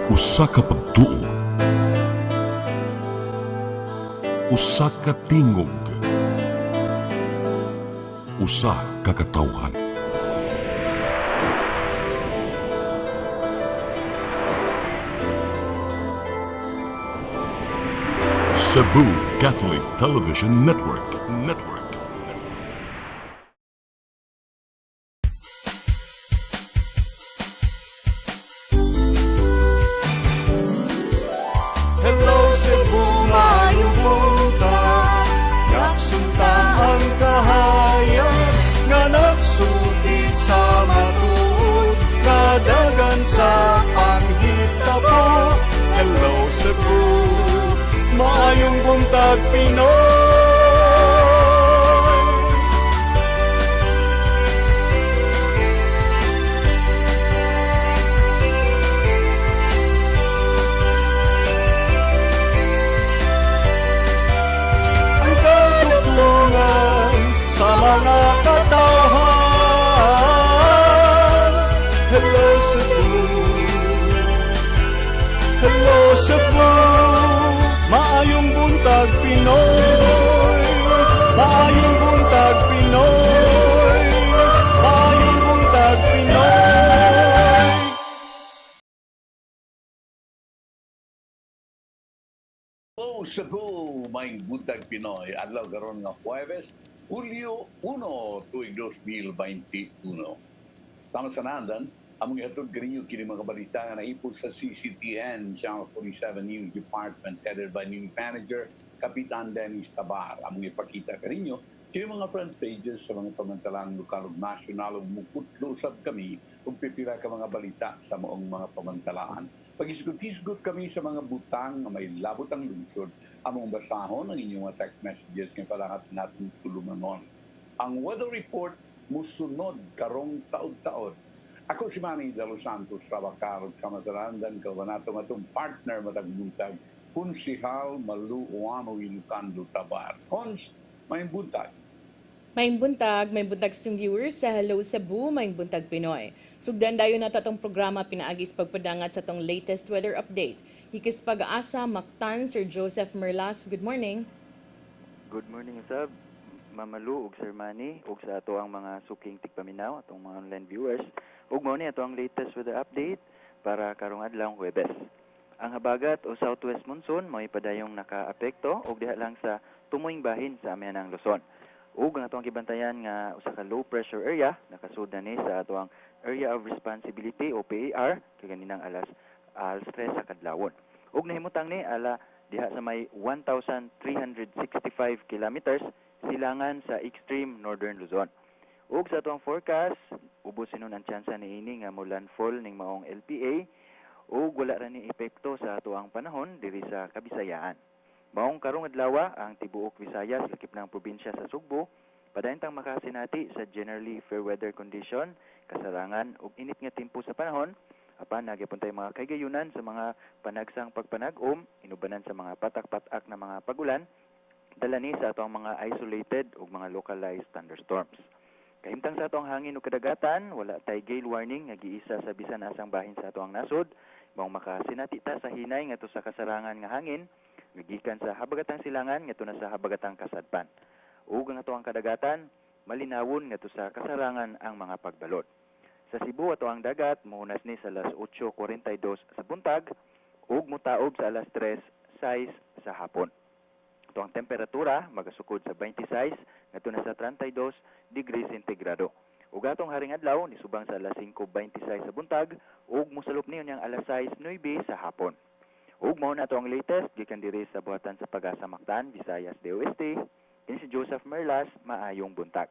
Usa ka pagtuo, usa ka tingog, usa ka katawhan. CEBU Catholic Television Network. Hello Cebu, maayong buntag. Nagsunta ang kahayan nga nagsutit sa matuod, kadagan sa panghita po. Hello Cebu, maayong buntag Pinoy. Sa mga katawhan. Hello Cebu, hello Cebu, maayong buntag Pinoy, maayong buntag Pinoy, maayong buntag Pinoy. Hello Cebu, may buntag Pinoy. Adlaw karon nga Huwebes, Hulyo 1, tuig 2021. Tama sa nandan, among ihatod kaninyo kini mga balita nga naipod sa CCTN, Channel 47 News Department, headed by News Manager Kapitan Dennis Tabar. Among ipakita kaninyo kini mga front pages sa mga pamantalang lokal ug nasyonal ug mukutlo-usab kami ug pipila ka mga balita sa maong mga pamantalaan. Pag-isgot-isgot kami sa mga butang na may labot ang lungsod, among basahon ang inyong mga text messages ng palangat natin tulumanon. Ang weather report musunod karong taod-taod. Ako si Manny de los Santos, Trabacarog, Kamasarandan, kawanatong atong partner matagbuntag, Kunsihal Maluuano Ilocando Tabar. Kons, may buntag. May buntag sa itong viewers sa Hello Cebu, may buntag Pinoy. Sugdan dayon nato itong programa pinaagis pagpadangat sa itong latest weather update. Hikis pag-asa, Mactan, Sir Joseph Merlas. Good morning. Good morning, Sab. Mamalu ug Sir Manny ug sa ato ang mga suking tigpaminaw atong mga online viewers. Ug mao ni ato ang latest weather update para karong adlaw Huwebes. Ang habagat o southwest monsoon may padayong nakaapekto ug diha lang sa tumoying bahin sa amihanang Luzon. Ug ang atong gibantayan nga usa ka low pressure area nakasud na ni sa ato ang area of responsibility o PAR kay kaninang alas 3 sa kadlawon. Ug nahimutang ni ala diha sa may 1,365 kilometers silangan sa extreme northern Luzon. Ug sa atong forecast, ubos sinon ang tsansa niini nga mo landfall ning maong LPA ug wala ra ni epekto sa ato ang panahon diri sa Kabisayaan. Maong karong adlaw ang tibuok Visayas lakip ng probinsya sa Sugbo padayong makasinati sa generally fair weather condition, kasarangan ug init nga tempo sa panahon. Apan nagipuntay mga kaygayunan sa mga panagsang pagpanag-om, inubanan sa mga patak-patak na mga pagulan, dala ni sa atong mga isolated ug mga localized thunderstorms. Kahimtang sa atong hangin ug kadagatan, wala tay gale warning nga giisa sa bisan asang bahin sa atong nasod, mao makasinati ta sa hinay ngadto sa kasarangan nga hangin, gikan sa habagatang silangan ngadto na sa habagatang kasadpan. Ug ang atong kadagatan, malinawon ngadto sa kasarangan ang mga pagbalot. Sa Cebu ato ang dagat mohunas ni sa alas 8:42 sa buntag ug mutaob sa alas 3:06 sa hapon. Ato ang temperatura magasukod sa 26 ngadto na sa 32 degrees centigrado. Ug atong haring adlaw nisubang sa alas 5:26 sa buntag ug mosalop niyon yang alas 6:09 sa hapon. Ug mao na ato ang latest gikan diri sa buhatan sa Pag-asa Mactan, Visayas del Oeste. Ini si Joseph Merlas, maayong buntag.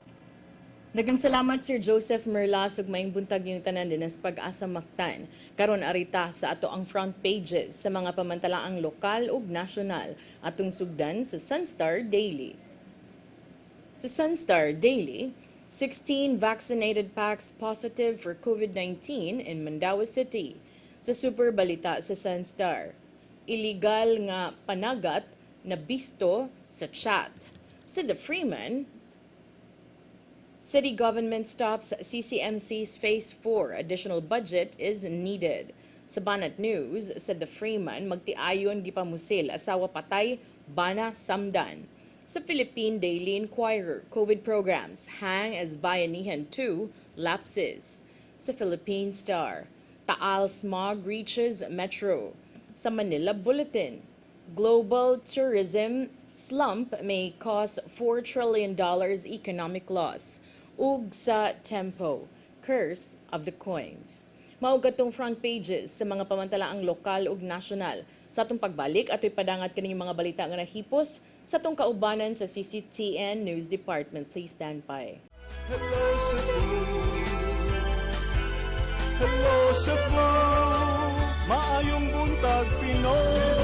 Daghang salamat Sir Joseph Merlas ug maayong buntag yung tanan din sa Pag-asa Mactan. Karon arita sa ato ang front pages sa mga pamantalaang lokal ug nasyonal atong sugdan sa Sunstar Daily. Sa Sunstar Daily, 16 vaccinated packs positive for COVID-19 in Mandaue City. Sa super balita sa Sunstar, illegal nga panagat na bisto sa chat. Sa The Freeman, city government stops CCMC's Phase 4 additional budget is needed. Sa Banat News, said the Freeman, magtiayon gipamusil asawa patay, bana samdan. Sa Philippine Daily Inquirer, COVID programs hang as Bayanihan 2 lapses. Sa Philippine Star, Taal smog reaches metro. Sa Manila Bulletin, global tourism slump may cause $4 trillion economic loss. Ug sa Tempo, curse of the coins. Maugatong front pages sa mga pamantalaang lokal ug nasyonal. Sa atong pagbalik, ato'y padangat kaninyong mga balita nga nahipos sa atong kaubanan sa CCTN News Department. Please stand by. Hello Cebu, hello Cebu, maayong buntag Pinoy,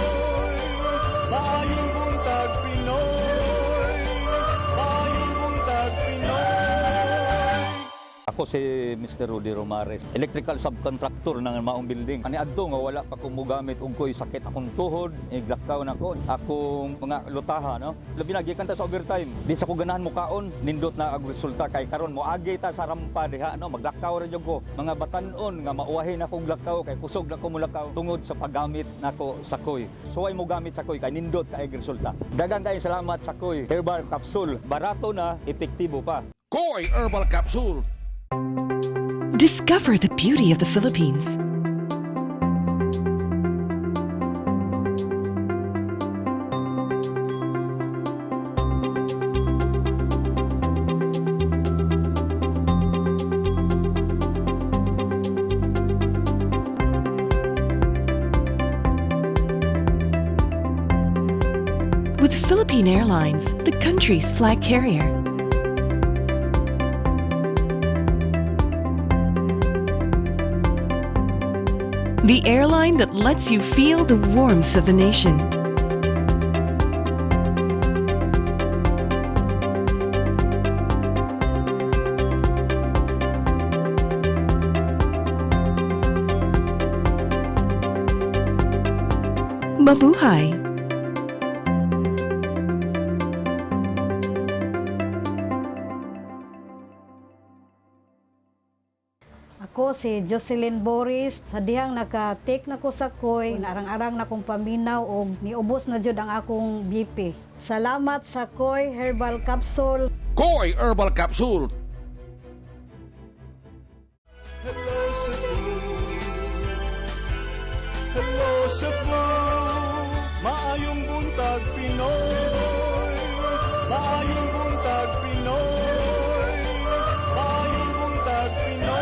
maayong buntag Pinoy, maayong buntag Pinoy. Ako si Mr. Rudy Romares, electrical subcontractor ng maong building. Ani adto nga wala pa kong mugamit ug ko'y sakit akong tuhod, iglakaw na ko. Akong mga lutaha, no? Labi na gikan ta sa overtime. Di sa ko ganahan mukaon, nindot na ang resulta kay karon moagi ta sa rampa diha, no? Maglakaw ra jud ko. Mga batan-on nga mauwahin akong lakaw kay kusog na ko mulakaw tungod sa paggamit nako sa koy. So ay mo gamit sa koy kay nindot kay resulta. Daghang kay salamat sa koy. Herbal capsule, barato na, epektibo pa. Koy Herbal Capsule. Discover the beauty of the Philippines. With Philippine Airlines, the country's flag carrier. The airline that lets you feel the warmth of the nation. Mabuhay! Ako si Jocelyn Boris, sa dihang naka-take na ko sa koy, narang-arang na kong paminaw o niubos na jud ang akong BP. Salamat sa Koy Herbal Capsule. Koy Herbal Capsule. Hello Cebu, hello Cebu, maayong buntag Pinoy, maayong buntag Pinoy, maayong buntag Pinoy.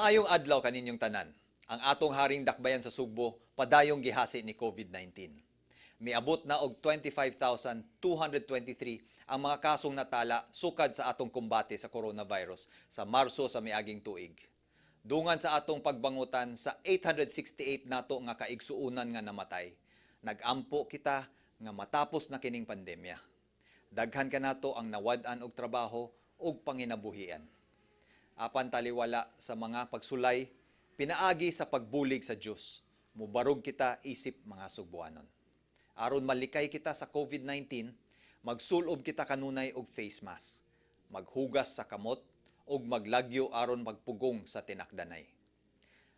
Maayong adlaw kaninyong tanan. Ang atong haring dakbayan sa Sugbo padayong gihasi ni COVID-19. Miabot na og 25,223 ang mga kasong natala sukad sa atong kumbate sa coronavirus sa Marso sa miaging tuig. Dungan sa atong pagbangutan sa 868 nato nga kaigsuunan nga namatay. Nagampo kita nga matapos na kining pandemya. Daghan ka nato ang nawad-an og trabaho ug panginabuhian. Apan taliwala sa mga pagsulay, pinaagi sa pagbulig sa Dios. Mubarog kita isip mga Sugbuanon. Aron malikay kita sa COVID-19, magsulob kita kanunay og face mask, maghugas sa kamot ug maglagyo aron magpugong sa tinakdanay.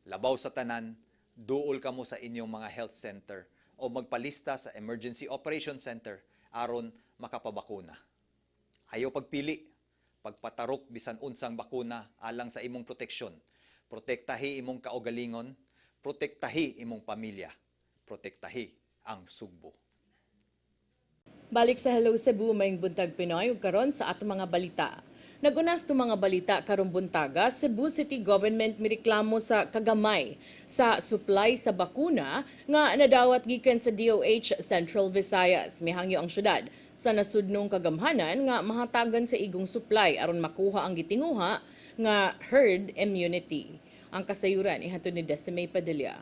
Labaw sa tanan, duol kamo sa inyong mga health center o magpalista sa Emergency Operation Center aron makapabakuna. Ayaw pagpili, pagpatarok bisan unsang bakuna alang sa imong proteksyon. Protektahi imong kaugalingon, protektahi imong pamilya, protektahi ang Sugbo. Balik sa Hello Cebu, Maayong Buntag Pinoy, ug karon sa ato mga balita. Nagunas to mga balita karong buntaga, Cebu City Government mireklamo sa kagamay sa supply sa bakuna nga nadawat gikan sa DOH Central Visayas. Mihangyo ang syudad sa nasudnong kagamhanan nga mahatagan sa igong supply aron makuha ang gitinguha nga herd immunity. Ang kasayuran ihatod ni Decime Padilla.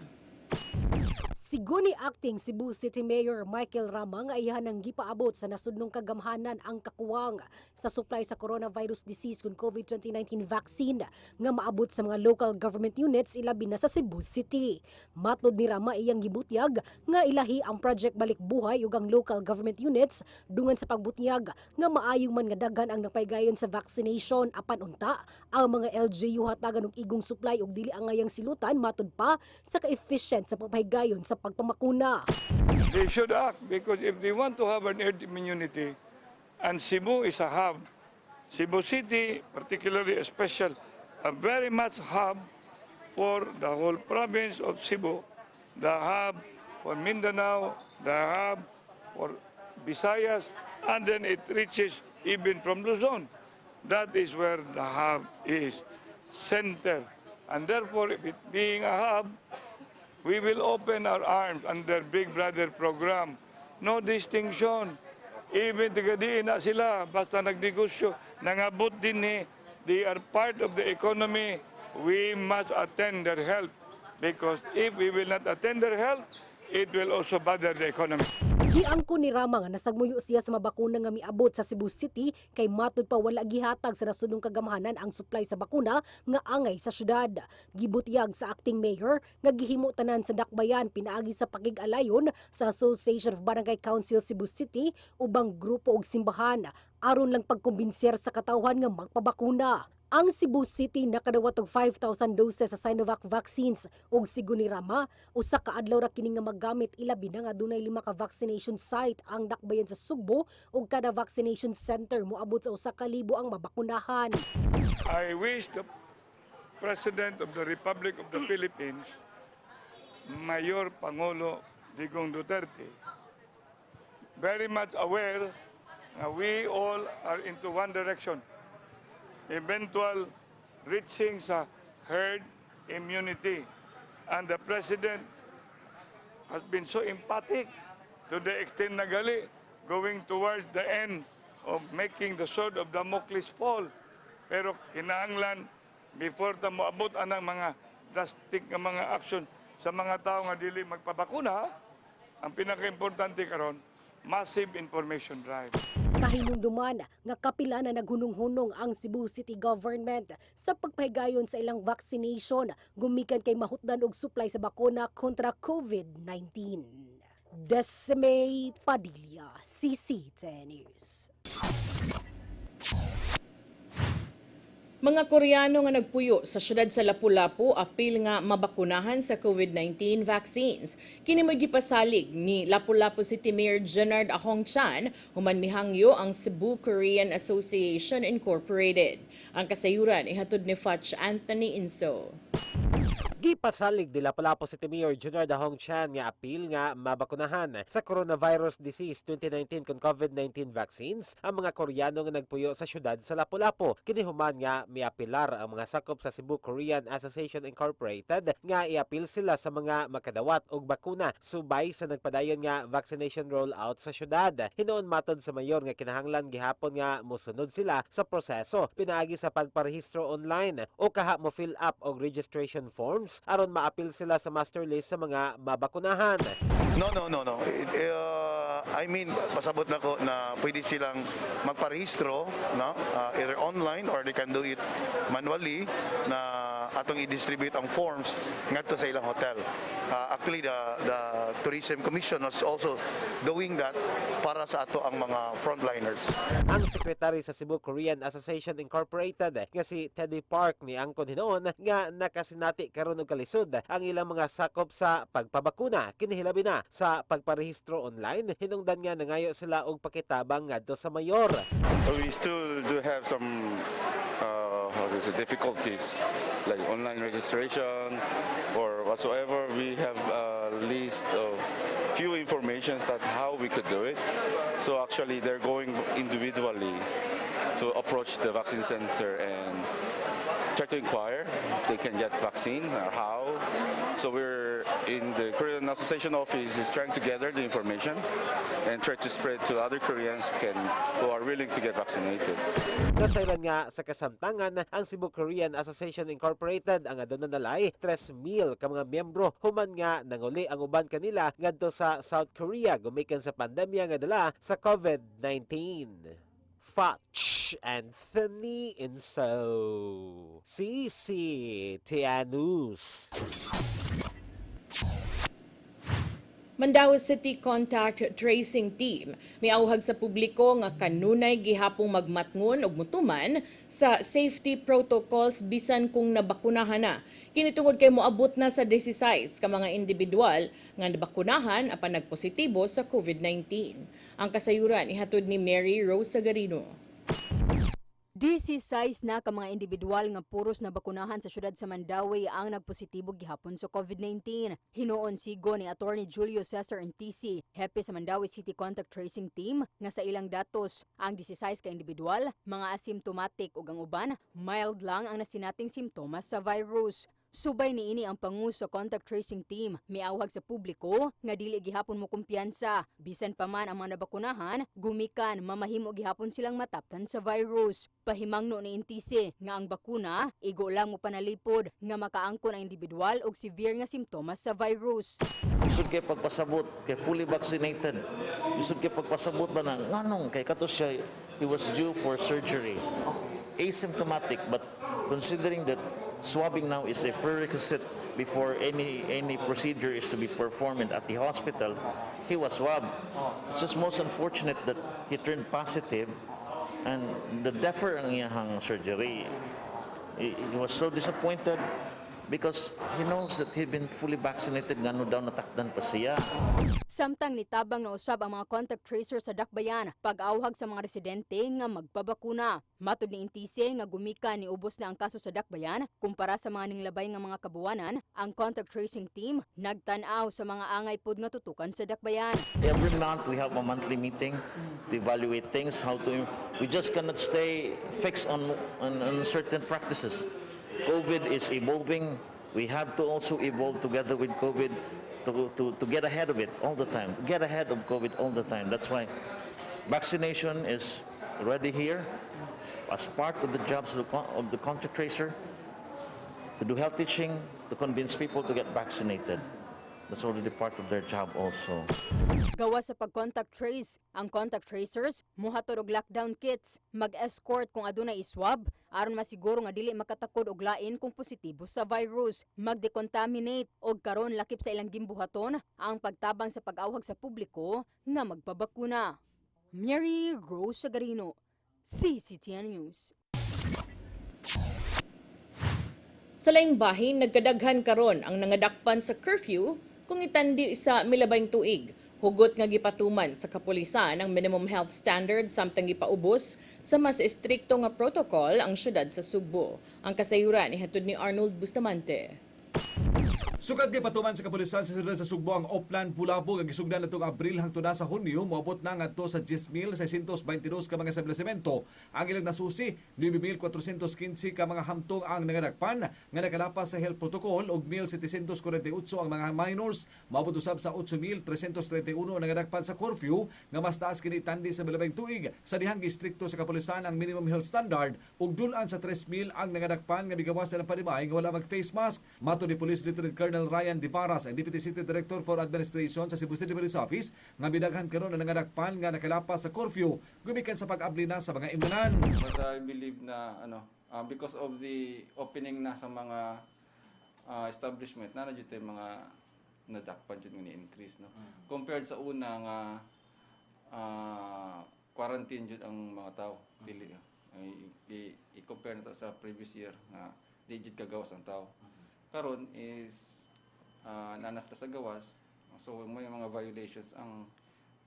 Siguni acting Cebu City Mayor Michael Rama nga iyan ang gipaabot sa nasudnong kagamhanan ang kakuwang sa supply sa coronavirus disease kung COVID-2019 vaccine nga maabot sa mga local government units ilabi na sa Cebu City. Matod ni Rama iyang gibutyag nga ilahi ang project balik buhay ug ang local government units dungan sa pagbutyag nga maayong man nga daghan ang napaygayon sa vaccination apan unta ang mga LGU hatagan og igong supply ug dili angayang silutan matod pa sa ka-efficient sa pagpahigayon sa pagpamakuna. They should act because if they want to have an herd immunity, and Cebu is a hub, Cebu City particularly a very much hub for the whole province of Cebu, the hub for Mindanao, the hub for Visayas, and then it reaches even from Luzon. That is where the hub is, center. And therefore, if it being a hub, we will open our arms under Big Brother program. No distinction. Even tigadiin na sila, basta nagnegosyo, nangabot din they are part of the economy. We must attend their health. Because if we will not attend their health, it will also bother the economy. Giangko ni Rama nga nasagmuyo siya sa mabakuna nga miabot sa Cebu City kay matod pa wala gihatag sa nasudnong kagamhanan ang supply sa bakuna nga angay sa syudad. Gibutyag sa acting mayor nga gihimo tanan sa dakbayan pinaagi sa pakig-alayon sa Association of Barangay Council Cebu City ubang grupo ug simbahan aron lang pagkumbinser sa katawhan nga magpabakuna. Ang Cebu City nakadawat og 5,000 doses sa Sinovac vaccines ug siguni Rama usa ka adlaw ra kini nga magamit ilabi na nga dunay 5 ka vaccination site ang dakbayan sa Sugbo ug kada vaccination center moabot sa 1,000 ang mabakunahan. I wish the President of the Republic of the Philippines, Mayor Pangulo Digong Duterte, very much aware na we all are into one direction. Eventual reaching sa herd immunity. And the President has been so emphatic to the extent na gali going towards the end of making the sword of Damocles fall. Pero kinahanglan before ta moabot anang mga drastic nga mga action sa mga tao nga dili magpabakuna, ang pinaka-importante karon massive information drive. Kahinumduman nga kapila na naghunong-hunong ang Cebu City Government sa pagpahigayon sa ilang vaccination gumikan kay mahutdan og supply sa bakuna kontra COVID-19. Desme Padilla, CC10 News. Mga Koreano nga nagpuyo sa syudad sa Lapu-Lapu apil nga mabakunahan sa COVID-19 vaccines. Kini mo'y gipasalig ni Lapu-Lapu City Mayor Jenard Ahong Chan human mihangyo ang Cebu Korean Association Incorporated. Ang kasayuran ihatod ni Fudge Anthony Inso. Gipasalig ni Lapu-Lapu City Mayor Jenard Ahong Chan nga apil nga mabakunahan sa coronavirus disease 2019 kon COVID-19 vaccines ang mga Koreano nga nagpuyo sa syudad sa Lapu-Lapu. Kini human nga miapilar ang mga sakop sa Cebu Korean Association Incorporated nga iapil sila sa mga makadawat og bakuna subay sa nagpadayon nga vaccination rollout sa syudad. Hinuon matod sa mayor nga kinahanglan gihapon nga mosunod sila sa proseso pinaagi sa pagparehistro online o kaha mo fill up og registration forms aron maapil sila sa master list sa mga mabakunahan. No. I mean, pasabot na ko na pwede silang magparehistro, no? Either online or they can do it manually na atong i-distribute ang forms ngadto sa ilang hotel. Actually, the Tourism Commission was also doing that para sa ato ang mga frontliners. Ang sekretary sa Cebu Korean Association Incorporated nga si Teddy Park ni angkon hinuon nga nakasinati karon og kalisod ang ilang mga sakop sa pagpabakuna kinihilabi na sa pagparehistro online hinungdan nga nangayo sila og pakitabang ngadto sa mayor. We still do have some difficulties like online registration or whatsoever. We have a list of few informations that how we could do it. So actually they're going individually to approach the vaccine center and try to inquire if they can get vaccine or how. So we're in the Korean Association office is trying to gather the information and try to spread to other Koreans who are willing to get vaccinated. Nasairan nga sa kasamtangan ang Cebu Korean Association Incorporated ang aduna nalay 3,000 ka mga miyembro human nga nanguli ang uban kanila ngadto sa South Korea gumikan sa pandemya nga dala sa COVID-19. Fetch Anthony Inso. CCTNews. Mandaue City Contact Tracing Team miauhag sa publiko nga kanunay gihapong magmatngon og mutuman sa safety protocols bisan kung nabakunahan na. Kini tungod kay moabot na sa 16 ka mga individual nga nabakunahan apan nagpositibo sa COVID-19. Ang kasayuran ihatod ni Mary Rose Sagarino. 16 na ka mga individual nga puros na bakunahan sa syudad sa Mandaue ang nagpositibo gihapon sa COVID-19. Hinuon sigo ni Attorney Julio Cesar NTC, hepe sa Mandaue City Contact Tracing Team, nga sa ilang datos ang 16 ka individual, mga asymptomatic ug ang uban, mild lang ang nasinating simptomas sa virus. Subay niini ang pangu sa contact tracing team, miawhag sa publiko nga dili gihapon mo kumpiyansa. Bisan pa man ang mga nabakunahan, gumikan mamahimo gihapon silang mataptan sa virus. Pahimangno ni Intise nga ang bakuna igo lang mo panalipod nga makaangkon ang individual og severe nga simptomas sa virus. Isod kay pagpasabot kay fully vaccinated. Isod kay pagpasabot ba na nganong kay kato siya he was due for surgery. Asymptomatic but considering that swabbing now is a prerequisite before any procedure is to be performed at the hospital. He was swabbed. It's just most unfortunate that he turned positive and the defer ang iyahang surgery. He was so disappointed because he knows that he'd been fully vaccinated ngano daw natakdan pa siya. Samtang nitabang na usab ang mga contact tracer sa Dakbayan pag-awhag sa mga residente nga magpabakuna. Matud ni Intise nga gumikan ni ubos na ang kaso sa Dakbayan kumpara sa mga ninglabay nga mga kabuwanan, ang contact tracing team nagtan-aw sa mga angay pod nga tutukan sa Dakbayan. Every month we have a monthly meeting to evaluate things, we just cannot stay fixed on certain practices. COVID is evolving. We have to also evolve together with COVID to get ahead of it all the time. Get ahead of COVID all the time. That's why vaccination is already here as part of the jobs of the contact tracer to do health teaching, to convince people to get vaccinated. That's already part of their job also. Gawa sa pag-contact trace, ang contact tracers muhatod og lockdown kits, mag-escort kung adunay iswab aron masiguro nga dili makatakod og lain kung positibo sa virus, mag-decontaminate og karon lakip sa ilang gimbuhaton ang pagtabang sa pag-awhag sa publiko nga magpabakuna. Mary Rose Sagarino, CCTN News. Sa laing bahin, nagkadaghan karon ang nangadakpan sa curfew kung itandi sa milabay tuig. Hugot nga gipatuman sa kapulisan ang minimum health standards samtang gipaubos sa mas estrikto nga protocol ang syudad sa Sugbo. Ang kasayuran ihatod ni Arnold Bustamante. Sugad kay patuman sa kapulisan sa siyudad sa Sugbo ang Oplan Pulabog ang gisugdan natong Abril hangtod na sa Hunyo moabot na ngadto sa 10,622 ka mga establishmento. Ang ilang nasusi 9,415 ka mga hamtong ang nangadakpan nga nakalapas sa health protocol ug 1,748 ang mga minors. Moabot usab sa 8,331 ang nangadakpan sa curfew nga mas taas kini tandi sa milabay tuig sa dihang distrikto sa kapulisan ang minimum health standard ug dulan sa 3,000 ang nangadakpan nga migawas sa panimay nga wala mag face mask. Mato ni Police Lieutenant Colonel Ryan Diparas, ang Deputy City Director for Administration sa Cebu City Police Office, nga bidaghan karon ang nangadakpan nga nakalapas sa curfew gumikan sa pag-abli na sa mga imunan. But I believe na because of the opening na sa mga establishment na jud mga nadakpan jud nga ni-increase no. Compared sa una nga quarantine jud ang mga tao dili i-compare na to sa previous year nga di jud kagawas ang tao. Karon is nanas ka sa gawas, so may mga violations ang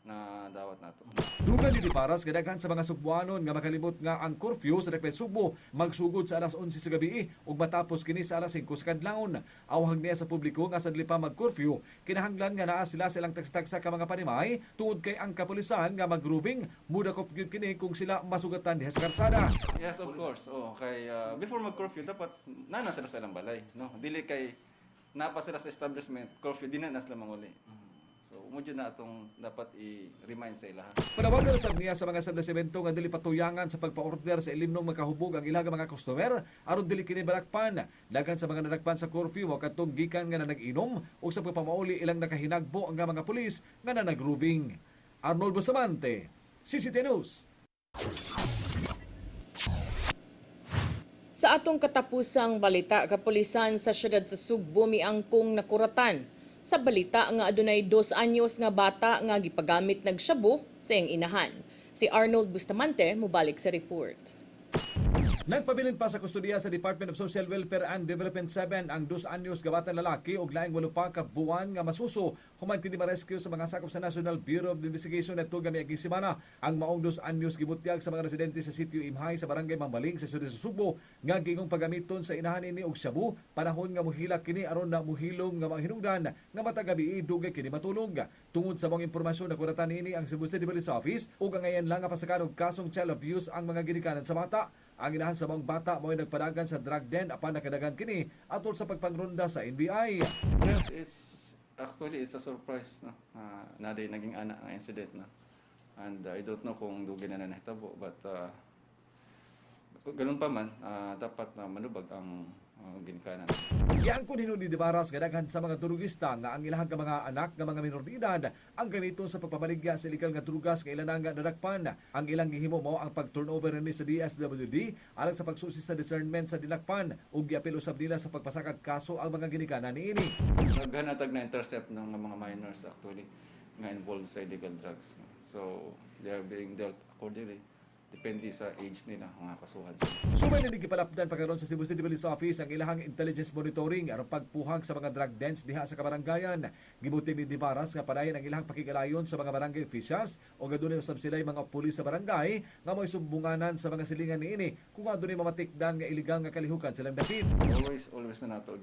na dawat nato. Dugan ni Paras kadaghan sa mga Subuanon nga makalimot nga ang curfew sa Dakbayan Subo magsugod sa alas 11 sa gabi ug matapos kini sa alas 5 sa kadlawon. Awhag niya sa publiko nga sadli pa mag-curfew, kinahanglan nga naa sila silang tagsa ka mga panimay tungod kay ang kapulisan nga mag-grooving mudakop gyud kini kung sila masugatan diha sa karsada. Yes, of course. Kay before mag-curfew dapat nana sila sa ilang balay, no? Dili kay napa sila sa establishment, curfew di na sila manguli. So, umudyo na itong dapat i-remind sa ilaha. Panawagan sa niya sa mga establishmento nga dili patuyangan sa pagpa-order sa ilimnong makahubog ang ilaga mga customer aron dili kini balakpan. Daghan sa mga nadakpan sa curfew o katong gikan nga nag-inom o sa pagpamauli ilang nakahinagbo ang mga pulis nga nag-grooving. Arnold Bustamante, CCTV News. Sa atong katapusang balita, kapulisan sa siyudad sa Sugbo miangkong nakuratan sa balita nga adunay 2 anyos nga bata nga gipagamit nagshabu sa iyang inahan. Si Arnold Bustamante mubalik sa report. Nagpabilin pa sa kustudiya sa Department of Social Welfare and Development 7 ang 2 anyos nga batang lalaki ug laing 8 pa ka buwan nga masuso human kini ma-rescue sa mga sakop sa National Bureau of Investigation adto gamiaging semana. Ang maong 2 anyos gibutyag sa mga residente sa sitio Imhay sa barangay Mambaling sa siyudad sa Subo nga gingong pagamiton sa inahan ini og shabu panahon nga muhilak kini aron na muhilom nga mga hinungdan nga matag gabi dugay kini matulog. Tungod sa mga impormasyon nakuratan ini ang Cebu City Police Office ug ang ngayon lang nga pasakan og kasong child abuse ang mga ginikanan sa bata. Ang inahan sa mga bata mo'y nagpadagan sa drug den apan nakadagan kini atol sa pagpangronda sa NBI. Yes, it's a surprise, no? Naday naging ana ang incident, no? And I don't know kung dugay na nahitabo, but ganun pa man, dapat manubag ang ginikanan. Yan kung hinuni di Baras gadagan sa mga turugista nga ang ilahang mga anak nga mga minor de edad ang ganito sa pagpapaligya sa illegal nga drugas nga ilan nga nadakpan. Ang ilang gihimo mao ang pag-turnover ni sa DSWD alang sa pagsusi sa discernment sa dilakpan ug giapil usab nila sa pagpasakad kaso ang mga ginikanan niini. Naghanatag na intercept ng mga minors actually nga involved sa illegal drugs. So they are being dealt accordingly. Depende sa age nila mga kasuhan. Sumay na gipalapdan pagkaroon sa Cebu City Police Office ang ilahang intelligence monitoring aron pagpuhag sa mga drug dens diha sa kabarangayan. Gibuting ni Dibaras nga padayon ang ilahang pakigalayon sa mga barangay officials o gadunay usab sila mga pulis sa barangay nga mo'y sumbunganan sa mga silingan niini kung adunay mamatikdan nga iligal nga kalihukan silang dapit. Always na nato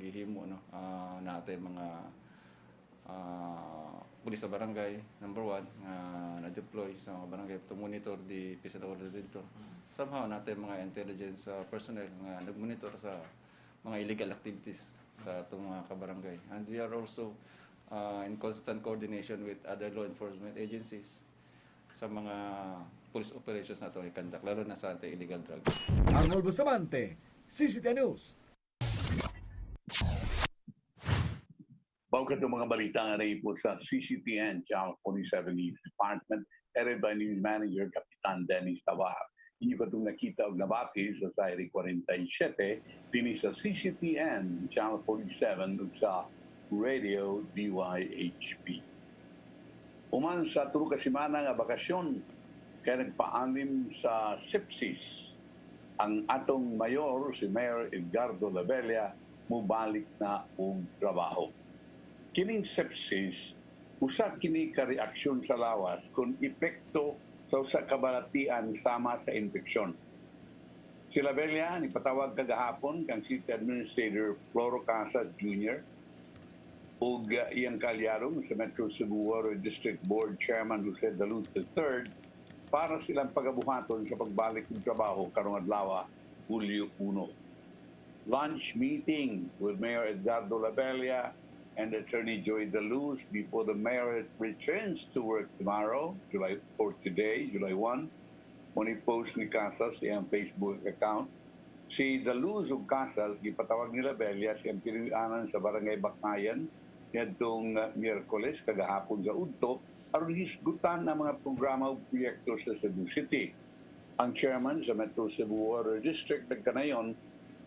gihimo, no. Natay mga pulis sa barangay, number 1, na-deploy sa mga barangay to monitor the peace and order dito. Somehow, natin mga intelligence personnel nga nag-monitor sa mga illegal activities sa itong mga kabarangay. And we are also in constant coordination with other law enforcement agencies sa mga police operations na itong ikandak, lalo na sa anti-illegal drugs. Arnold Bustamante, CCTV News. Bago itong mga balita nga naipo sa CCTN Channel 47 News Department, headed by News Manager Kapitan Dennis Tabar. Inyo ka itong nakita og nabati sa Sayri 47, dini sa CCTN Channel 47 ug sa Radio DYHP. Uman sa tulo ka semana nga bakasyon, kaya nagpaanim sa sepsis ang atong mayor, si Mayor Edgardo Labella, mubalik na og trabaho. Kining sepsis, usa kini ka reaksyon sa lawas kung epekto sa usa ka balatian sama sa infeksyon. Si Labella ni patawag kagahapon kang City Administrator Floro Casas Jr. ug iyang kalyarong sa Metro Cebu Water District Board Chairman Jose Daluz III para silang pagabuhaton sa pagbalik ng trabaho karong adlaw, Hulyo 1. Lunch meeting with Mayor Edgardo Labella and Attorney Joy Daluz before the mayor returns to work tomorrow, July 1, when he posts ni Casas sa Facebook account. Si Daluz ug Casas, gipatawag ni Labella siyang pinilianan sa Barangay Baknayan nitong Miyerkules kagahapon sa Udto aron hisgutan ang mga programa ug proyekto sa Cebu City. Ang chairman sa Metro Cebu Water District nagkanayon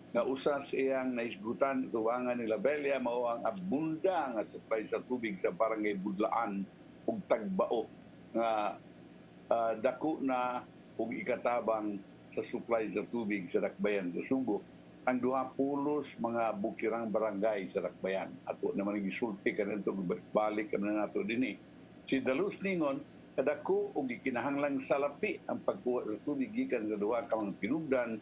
na usas iyang naisgutan tuwangan ni Labella mao ang abunda nga supply sa tubig sa barangay Budlaan ug Tagbao nga dako na ug ikatabang sa supply sa tubig sa Dakbayan sa Subo. Ang 200 mga bukirang barangay sa Dakbayan. Ato naman gisulti kanito balik na nato dinhi Si Dalus Ningon, kadako o gikinahanglang salapi ang pagkuha sa tubig gikan sa duha ka mga pinugdan.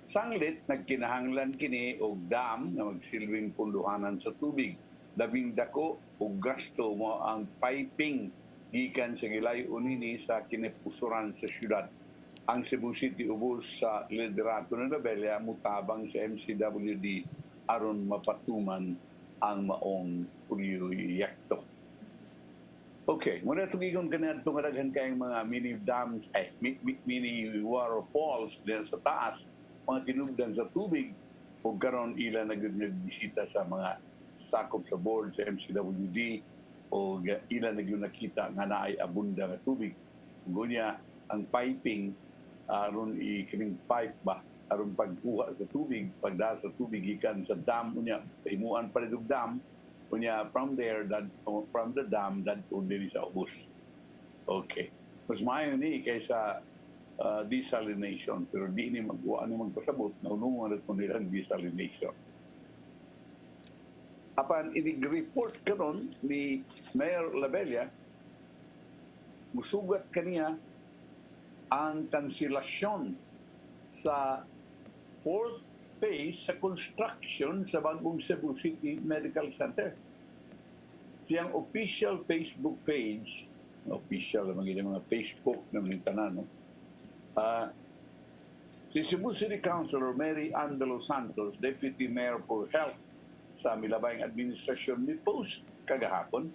Sanglit, nagkinahanglan kini og dam na magsilbing punduhanan sa tubig. Labing dako o gasto mo ang piping gikan sa gilayo unini sa kinipusuran sa syudad. Ang Cebu City ubos sa liderato ng Rebella mutabang sa MCWD aron mapatuman ang maong proyekto. Okay, muna tugigon kanina itong kadaghan kayong mga mini dams, mini waterfalls din sa taas, mga tinugdan sa tubig, o karon ila nagbisita sa mga sakop sa board sa MCWD, o ila nakita nga naay abunda nga tubig. Ngunya, ang piping, aron ikining pipe ba, aron pagkuha sa tubig, pagdala sa tubig, ikan sa dam, unya, himuan pa rin dam, unya, from the dam, dadto din sa ubos. Okay. Mas maayon ni kaysa desalination, pero di ni magpasabot na unungan at nilang desalination. Apan inig-report karon ni Mayor Labella, musugat kaniya ang kanselasyon sa fourth phase sa construction sa bagong Cebu City Medical Center. Siyang official Facebook page, official mga Facebook na mga tanan, no? Si Cebu City Councilor Mary Ann de los Santos, Deputy Mayor for Health sa Milabayng Administrasyon, ni post kagahapon,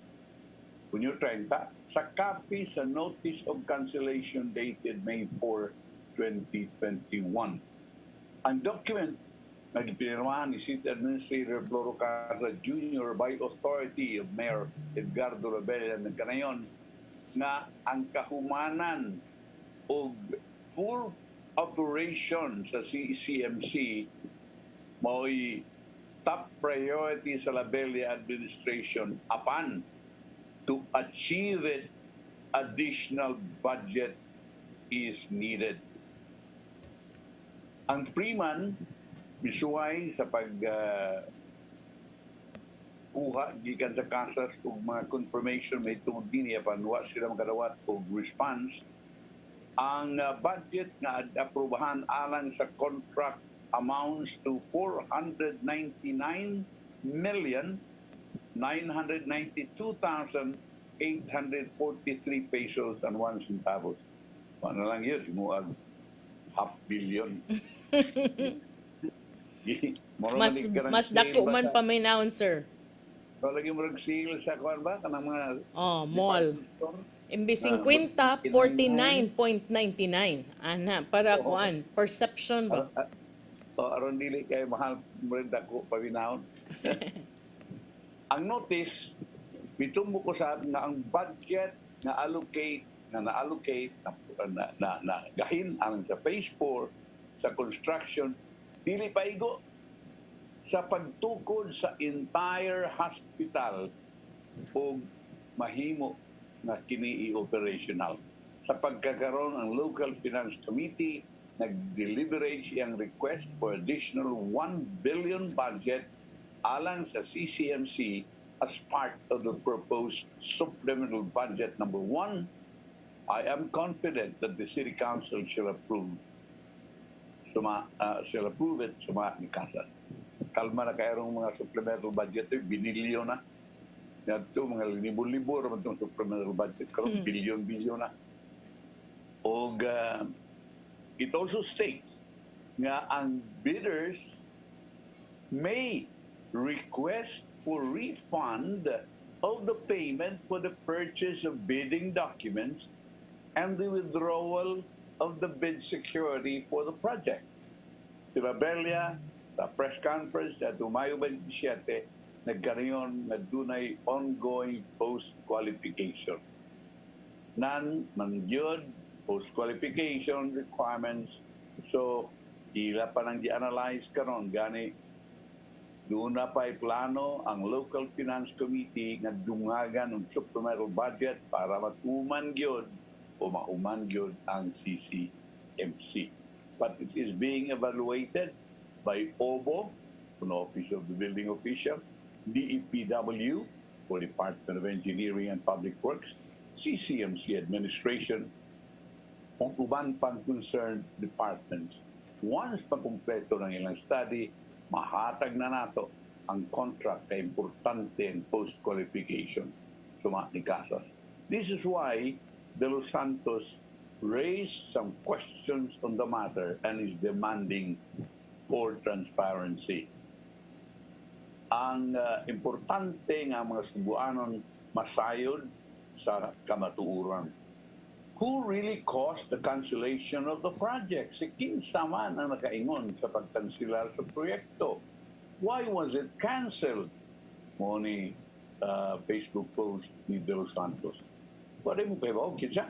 Hunyo 30, sa copy sa Notice of Cancellation dated May 4, 2021. Ang document na ipinirmahan ni City Administrator Floro Casa Jr. by authority of Mayor Edgardo Rebella ng kanayon nga ang kahumanan o full operation sa CECMC mao'y top priority sa Labella administration apan to achieve it, additional budget is needed. Ang Freeman misuway sa kuha gikan sa kasas ug mga confirmation may tungod dinhi apan wa sila makadawat og response. Ang budget nga aprubahan alang sa contract amounts to 499,992,843 pesos and 1 centavos. Ano lang yun, simuag $500 million. mas dako man paminaon, sir. So, lagi mo rin sa kuwan ba? Kanang mga mall. Imbis 50, 49.99. Ana, para kuan, perception ba? Aron dili kay mahal mo rin dako paminaon. Ang notice, mitumbo ko sa nga ang budget na na-allocate na gahin ang sa phase 4 sa construction dili paigo sa pagtukod sa entire hospital o mahimo na kini operational. Sa pagkakaroon ang Local Finance Committee, nag-deliberate siyang request for additional 1 billion budget alang sa CCMC as part of the proposed supplemental budget number 1. I am confident that the City Council shall approve it suma ni Kasas. Kalma na kayarong mga supplemental budget, binilyo na. Ito, mga libo-libo naman itong supplemental budget, karon bilyon-bilyon na. O it also states nga ang bidders may request for refund of the payment for the purchase of bidding documents and the withdrawal of the bid security for the project. Si Rebella, sa press conference at Mayo 27, nagkaroon na dunay ongoing post-qualification. Non-mangyod post-qualification requirements. So, ila pa nang di-analyze karon gani doon na pa'y plano ang Local Finance Committee nga dungagan ng supplemental budget para matuman gyud o mahuman gyud ang CCMC. But it is being evaluated by OBO, an Office of the Building Official, DEPW, for Department of Engineering and Public Works, CCMC administration o uban pang concerned departments. Once makumpleto ng ilang study, mahatag na nato ang contract kay importante ang post-qualification suma ni Casas. This is why De Los Santos raised some questions on the matter and is demanding for transparency. Ang importante nga mga Cebuanon masayod sa kamatuuran. Who really caused the cancellation of the project? Si kinsa man ang nakaingon sa pagkansilar sa proyekto. Why was it cancelled? Mo ni Facebook post ni De Los Santos. Wala mo kayo ba? Kinsa?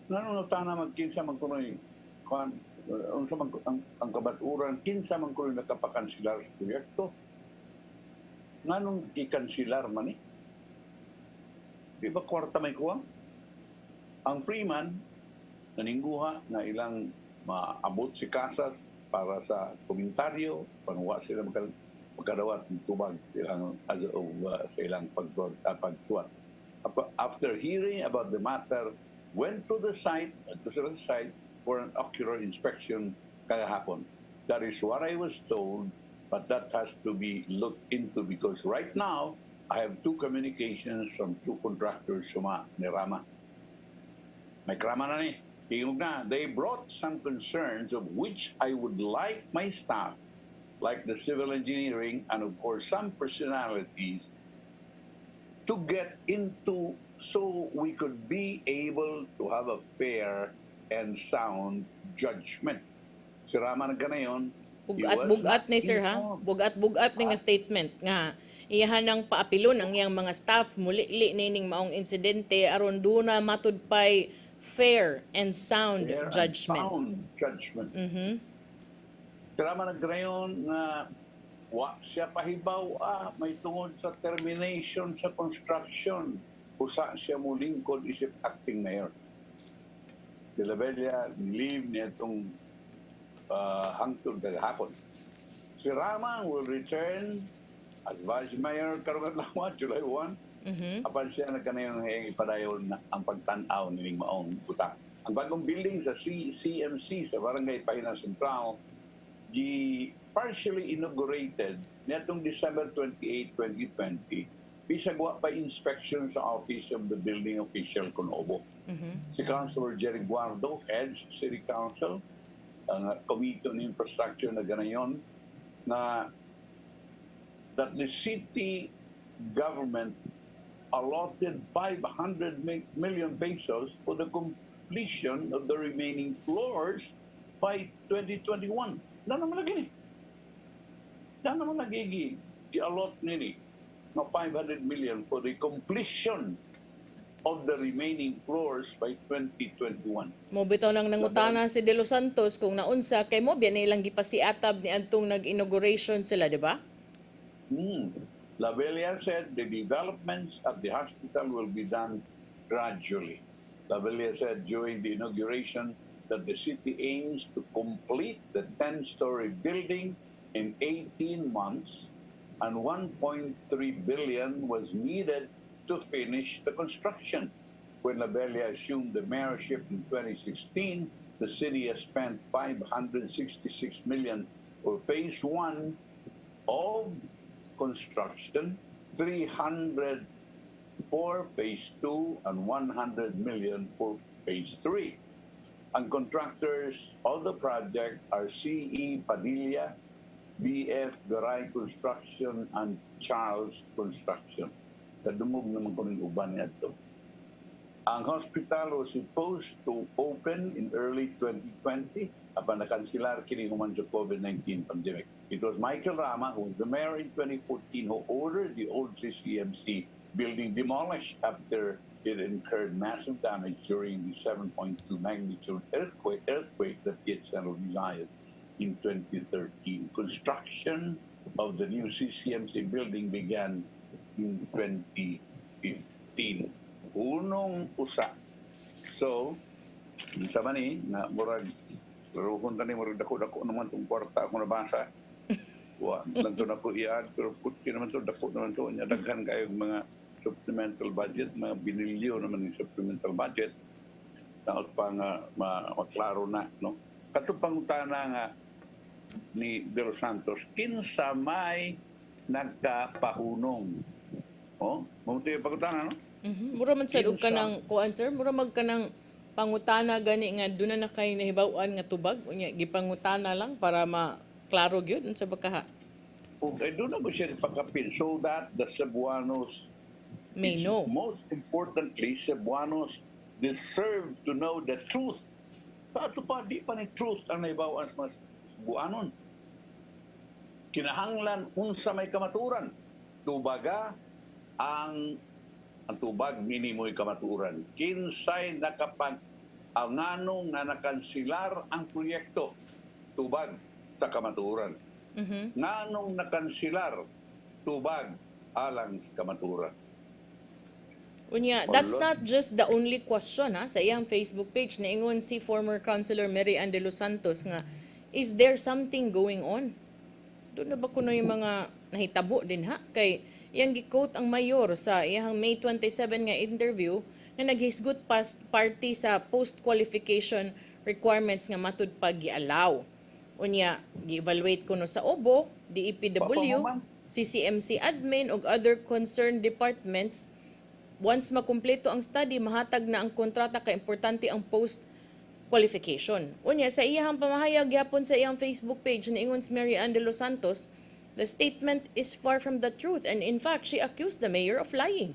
Nanunotana magkinsa magkunoy ang kabaturan, kinsa magkunoy nakapakansilar sa proyekto. Nganong ikansilar man eh? Di ba kwarta may kuha? Ang Freeman, naningguha na ilang maabot si Casas para sa komentaryo, panuwa sila magkadawat ng tubag sa ilang pagtuwat. After hearing about the matter, went to the site for an ocular inspection kahapon. That is what I was told, but that has to be looked into because right now, I have two communications from two contractors suma ni Rama. May krama na ni. Tingog na. They brought some concerns of which I would like my staff, like the civil engineering and of course some personalities, to get into so we could be able to have a fair and sound judgment. Si Rama na ganayon, Bugat ni sir ha? Bugat ni nga statement nga iyahan ng paapilon ang iyang mga staff muli-li nining maong insidente aron duna matud pay fair and sound judgment. Karama nagdayon na wa siya pahibaw may tungod sa termination sa construction. Usa siya mulingkod isip acting mayor. De la Bella leave niya itong hangtod kagahapon. Si Rama will return as Vice Mayor karong adlaw July 1. Apan siya nagkanayong ipadayon na ang pagtanaw nining maong buta. Ang bagong building sa CMC sa Barangay Pahina Central partially inaugurated nitong December 28, 2020 bisag wa pa inspection sa office of the building official Conobo. Si Councilor Jerry Guardo heads City Council ang Committee on Infrastructure na ganayon na that the city government allotted 500 million pesos for the completion of the remaining floors by 2021. Dahil naman lagi. Dahil naman lagi i-allot nini na 500 million for the completion of the remaining floors by 2021. Mo bitaw nang nangutana si De Los Santos kung naunsa kay mo biya nilang gipasiatab ni adtong nag-inauguration sila, di ba? La Bella said the developments at the hospital will be done gradually. La Bella said during the inauguration that the city aims to complete the 10-story building in 18 months and 1.3 billion was needed to finish the construction. When La Bella assumed the mayorship in 2016, the city has spent 566 million for phase 1 of construction, 300 for phase 2, and 100 million for phase 3. Ang contractors of the project are CE Padilla, BF Garay Construction, and Charles Construction. Kadumog naman ko ng uban niya ito. Ang hospital was supposed to open in early 2020 apan nakansilar kini human sa COVID-19 pandemic. It was Michael Rama, who was the mayor in 2014, who ordered the old CCMC building demolished after it incurred massive damage during the 7.2 magnitude earthquake that hit San Visayas in 2013. Construction of the new CCMC building began in 2015. Unong usa. So, sa mani na murag ruhon tani murag dako-dako naman tong kwarta ako nabasa. Wa lang to na po iyan pero putki naman to dako naman to nya daghan kayo mga supplemental budget, mga binilyo naman yung supplemental budget, dapat pa nga maklaro na, no? Katupangutana nga ni De Los Santos, kinsa may nagkapahunong. Oh, mabuti yung pagutana, no? Mura man sad og kanang kuan sir, mura mag kanang pangutana gani nga doon na kay nahibaw-an nga tubag, unya gipangutana lang para maklaro gyud unsa ba kaha. Okay, doon na ba siya ipakapin so that the Cebuanos may know. Most importantly, Cebuanos deserve to know the truth. Sa ato pa, di pa ni truth ang naibawan sa mga Cebuanon. Kinahanglan unsa may kamaturan. Tubaga ang tubag minimoy kamaturan. Kinsay nakapag ngano nga nakansilar ang proyekto tubag sa kamaturan. Nganong nakansilar tubag alang sa kamaturan. Unya, that's not just the only question ha sa iyang Facebook page. Naingon si former Councilor Mary Ann de los Santos nga, is there something going on? Doon na ba kuno yung mga nahitabo din ha? Kay iyang gi-quote ang mayor sa iyang May 27 nga interview na naghisgot party sa post-qualification requirements nga matud pag gi-allow. Unya, gi-evaluate kuno sa OBO, DEPW, CCMC admin ug other concerned departments. Once makumpleto ang study, mahatag na ang kontrata kay importante ang post-qualification. Unya, sa iyang pamahayag yapon sa iyang Facebook page na ingon si Mary Ann de los Santos, the statement is far from the truth and in fact, she accused the mayor of lying.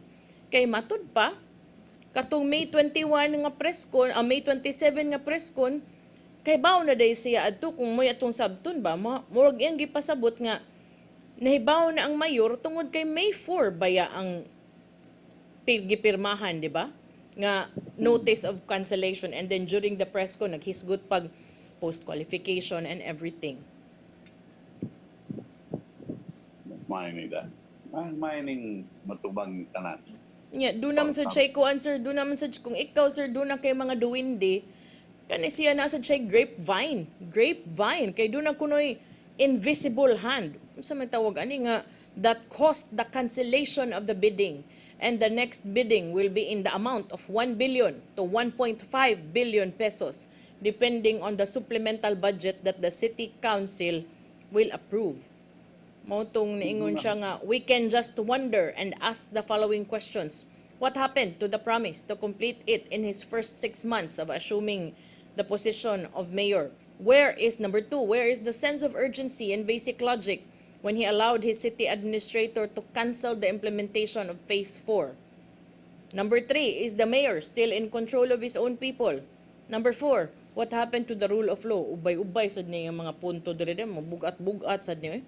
Kay matud pa, katong May 21 nga preskon, May 27 nga preskon, kay baw na day siya adto kung moy atong sabton ba, murag iyang gipasabot nga nahibaw na ang mayor tungod kay May 4 baya ang gipirmahan, di ba? Nga notice of cancellation and then during the press ko naghisgot pag post-qualification and everything. Mining that. Mining matubang tanan. Yeah, doon naman sa chay ko answer, doon naman sa kung ikaw sir, doon na kay mga duwindi, kani siya na sa chay grapevine. Grapevine. Kay doon na kunoy invisible hand. Sa may tawag ani nga that caused the cancellation of the bidding. And the next bidding will be in the amount of 1 billion to 1.5 billion pesos, depending on the supplemental budget that the City Council will approve. Mautong niingon siya nga, we can just wonder and ask the following questions. What happened to the promise to complete it in his first 6 months of assuming the position of mayor? Where is, number 2, where is the sense of urgency and basic logic when he allowed his city administrator to cancel the implementation of Phase 4? Number 3, is the mayor still in control of his own people? Number 4, what happened to the rule of law? Ubay-ubay sad niya yung mga punto dire mo, bugat-bugat sad niyo.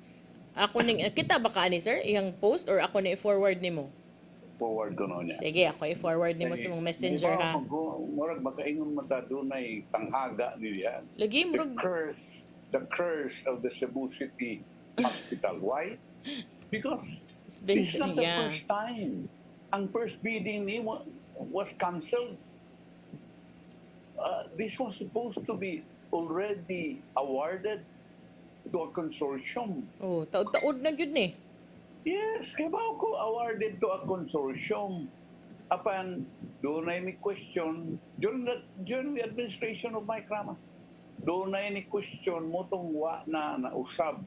Ako ning kita ba ka ni sir iyang post or ako na i-forward nimo? Forward ko no niya. Sige, ako i-forward nimo sa mga messenger ha. Murag makaingon mata dunay tanghaga niya. Lagi murag the curse of the Cebu City Hospital. Why? Because it's not the first time. Ang first bidding ni was cancelled. This was supposed to be already awarded to a consortium. Oh, taod-taod na gyud ni. Yes, kaya ba ako awarded to a consortium? Apan, doon na ni question, during the administration of Mike Rama, doon na ni question mo tong wa na nausab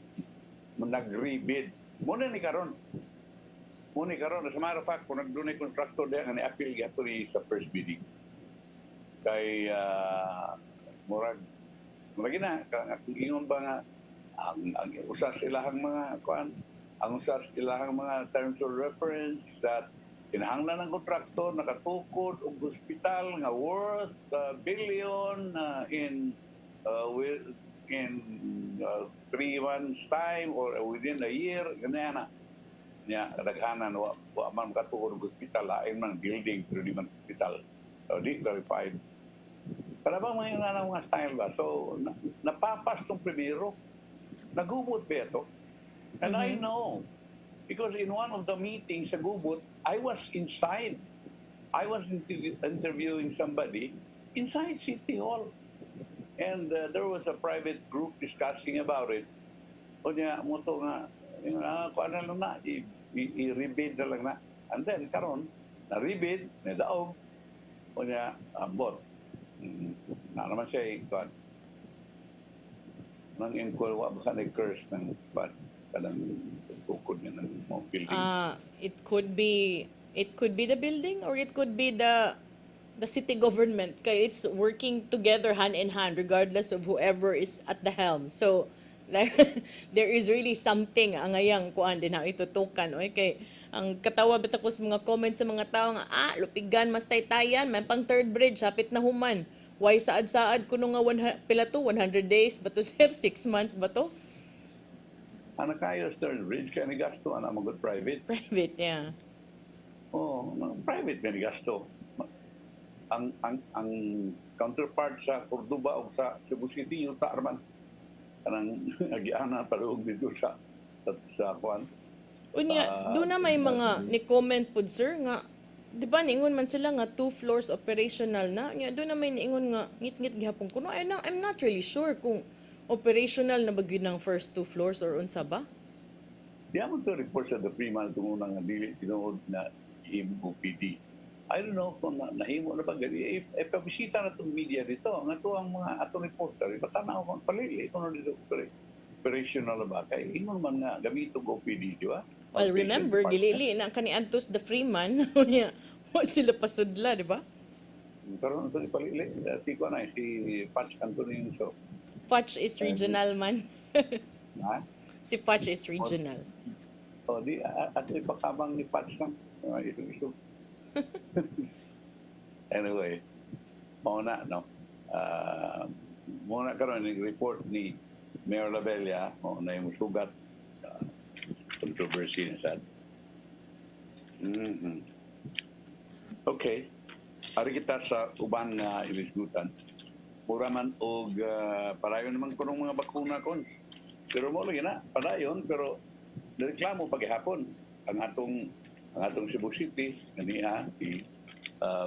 nag-rebid. Muna ni karon. As a matter of fact, kung nagdunay contractor diya, nga ni-appeal gato ni sa first bidding. Kay, murag na, ingon ba nga, ang usas ilahang mga, ang usas ilahang mga terms of reference that kinahanglan ng kontraktor, nakatukod, og hospital, nga worth billion in 3 months time or within a year, ganyan na. Niya, kadaghanan, wa man makatuod ng hospital, lain man building, pero di man hospital. So, di clarified. Para bang mga style ba? So, napapas tong primero. Nagubot ba ito? And I know, because in one of the meetings sa Gubot, I was inside. I was interviewing somebody inside City Hall. And there was a private group discussing about it. O niya, mo to nga, kung ano lang na, i-rebid na lang na. And then karon naribid, nadaog, o niya ambot. Na naman siya ikon. Nang inkulwa baka nag-curse ng kanang tukod niya ng mga building. It could be the building or it could be the city government. Kaya it's working together hand in hand regardless of whoever is at the helm. So like, there is really something ang ngayang kuan din na itutukan. Okay? Ang katawa bita ko sa mga comments sa mga tao nga, lupigan, mas taytayan, may pang third bridge, hapit na human. Why saad-saad kuno nga pila to 100 days ba to sir? 6 months ba to? Ano kayo third bridge kaya ni gasto ana magod private. Private, yeah. Oh, private may gasto. Ang counterpart sa Cordoba o sa Cebu City yung Arman kanang agiana palug dito sa kuan. Unya, doon na may mga ni-comment po, sir, nga, di ba, niingon man sila nga 2 floors operational na. Unya, doon na may niingon nga, ngit-ngit gihapon ko. No, I'm not really sure kung operational na bagyo ng first 2 floors or unsa ba? Di mo to report sa the Freeman kung unang dili tinuod na CEBU. I don't know kung nahimo na ba gali. Pabisita na itong media dito. Nga to ang mga atong reporter. Ipatanaw kung palili. Kung dito operational na ba? Kaya ingon man nga gamitong OPD, di ba? Well, remember, gilili na kaniadtos the Freeman. Wa sila pasudla, di ba? Pero ito ipalili. Si ko na, si Patch Antonio. So, Patch is regional man. ha? Si Patch is regional. O, di, at ipakabang ni Patch lang. Iso. Anyway, muna, no? Muna karon yung report ni Mayor Labella, na yung sugat controversy na sad. Okay. Ari kita sa uban nga ilisgutan. Mura man og parayon naman ko ng mga bakuna kon. Pero mo lagi na, padayon, pero nireklamo paghapon ang atong Cebu City, ganiha, si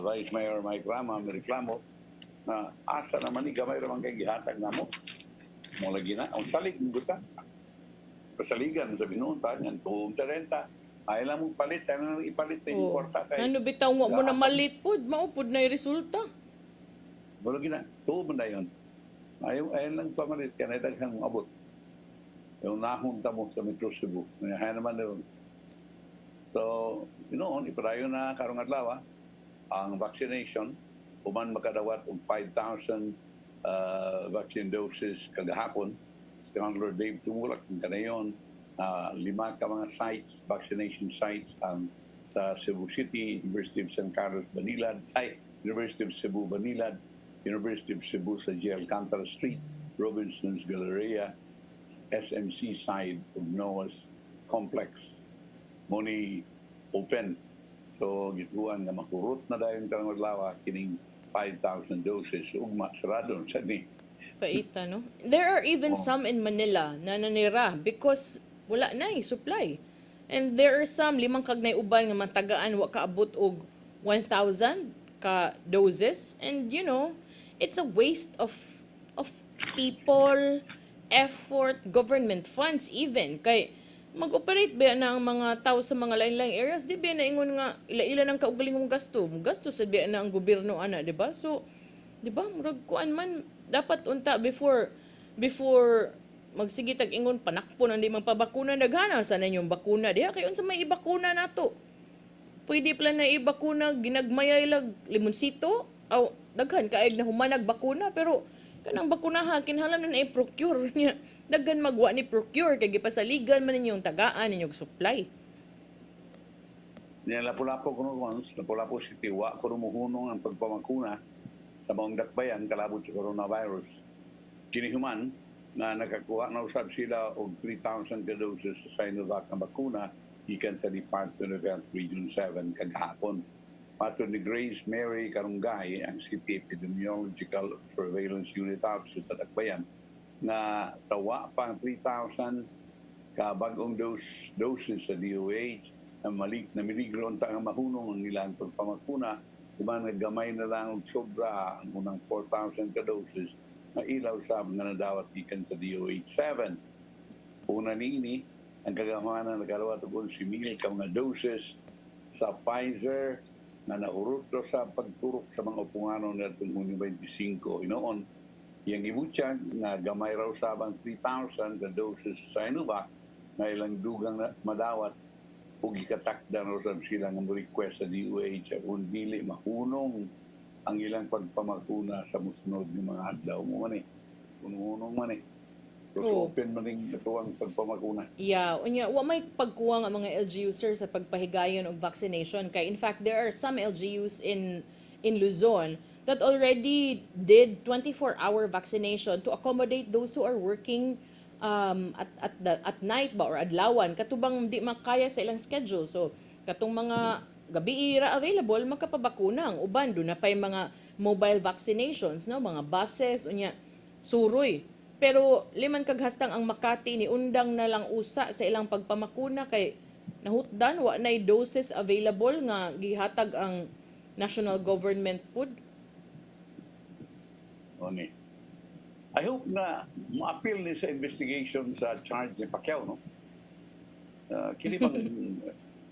Vice Mayor Mike Rama, nireklamo na asa naman ni gamay ramang kay gihatag namo. Mo lagi na, ang salig ng guta. Pasaligan sa binunta, yan, tuong 30. Ay lang mong palit, tayo nang ipalit na yung kwarta. Ano bitaw mo na malit po, maupod na yung resulta. Wala gina, tuong na yun. Ayun lang pamalit, kaya nadaghang abot. Yung nahunta mo sa Metro Cebu. Kaya naman yun. So, iparayo na karong adlaw, ang vaccination, uman makadawat og 5,000 vaccine doses kagahapon. Councilor Dave tumulak ng kanayon, 5 ka mga sites, vaccination sites sa Cebu City, University of San Carlos Banilad, University of Cebu Banilad, University of Cebu sa G. Alcantara Street, Robinson's Galleria, SMC side of Noah's Complex. Muni open. So, gituan na makurot na dahil karang adlaw kining 5,000 doses ugma sarado sa ni. Paita, no? There are even some in Manila na nanira because wala na supply. And there are some, 5 kagnay uban nga matagaan wa kaabot og 1,000 ka doses. And it's a waste of people, effort, government funds even. Kay mag-operate ba na ang mga tao sa mga lain-laing areas, di ba na ingon nga ila-ila ng kaugalingong gasto. Gasto sa ba na ang gobyerno ana, di ba? So, di ba, murag kuan man dapat unta before magsige tag ingon panakpon ang di man pabakuna daghana sa ninyong bakuna diha kay unsa may ibakuna nato. Pwede pala na ibakuna ginagmayay lag limonsito aw daghan kaayog na humanag bakuna pero kanang bakunaha kinahanglan na i-procure niya. Daghan magwa ni procure kay gipasaligan man ninyong tagaan ninyong supply. Niya lapu-lapu kuno once, lapu-lapu City wa kuno muhunong ang pagpamakuna sa mga dakbayan kalabot sa coronavirus. Kinihuman na nakakuha na usab sila og 3,000 ka doses sa Sinovac na bakuna ikan sa Department of Health Region 7 kagahapon. Patod ni Grace Mary Karunggay, ang City Epidemiological Surveillance Unit Officer sa dakbayan, na sawa pang 3,000 ka bagong doses sa DOH na miligro unta nga mahunong ang ilang pagpamakuna. Diba naggamay na lang og sobra ang unang 4,000 ka doses na ilaw sa nga nadawat ikan sa DOH-7. Una niini, ang kagamanan nagkalawat og 11,000 ka mga doses sa Pfizer na naurot do sa pagturok sa mga upunganon natong Hunyo 25 inoon yang gibutyag nga gamay raw sabang 3,000 ka doses sa Sinovac na ilang dugang na madawat ug gikatakda raw sa sila nga request sa DOH kung dili mahunong ang ilang pagpamakuna sa musunod ng mga adlaw mo man hunong man So, open man rin ito ang pagpamakuna. Yeah, unya wa may pagkuha nga mga LGU sir sa pagpahigayon og vaccination kay in fact there are some LGUs in Luzon that already did 24-hour vaccination to accommodate those who are working at night ba or adlawan katubang di makaya sa ilang schedule. So katong mga gabi ira available makapabakuna ang uban do na pay mga mobile vaccinations no mga buses unya suroy. Pero liman kaghastang ang Makati ni undang na lang usa sa ilang pagpamakuna kay nahutdan wa nay doses available nga gihatag ang national government pud. Oni. I hope na ma-appeal ni sa investigation sa charge ni Pacquiao no. Kini bang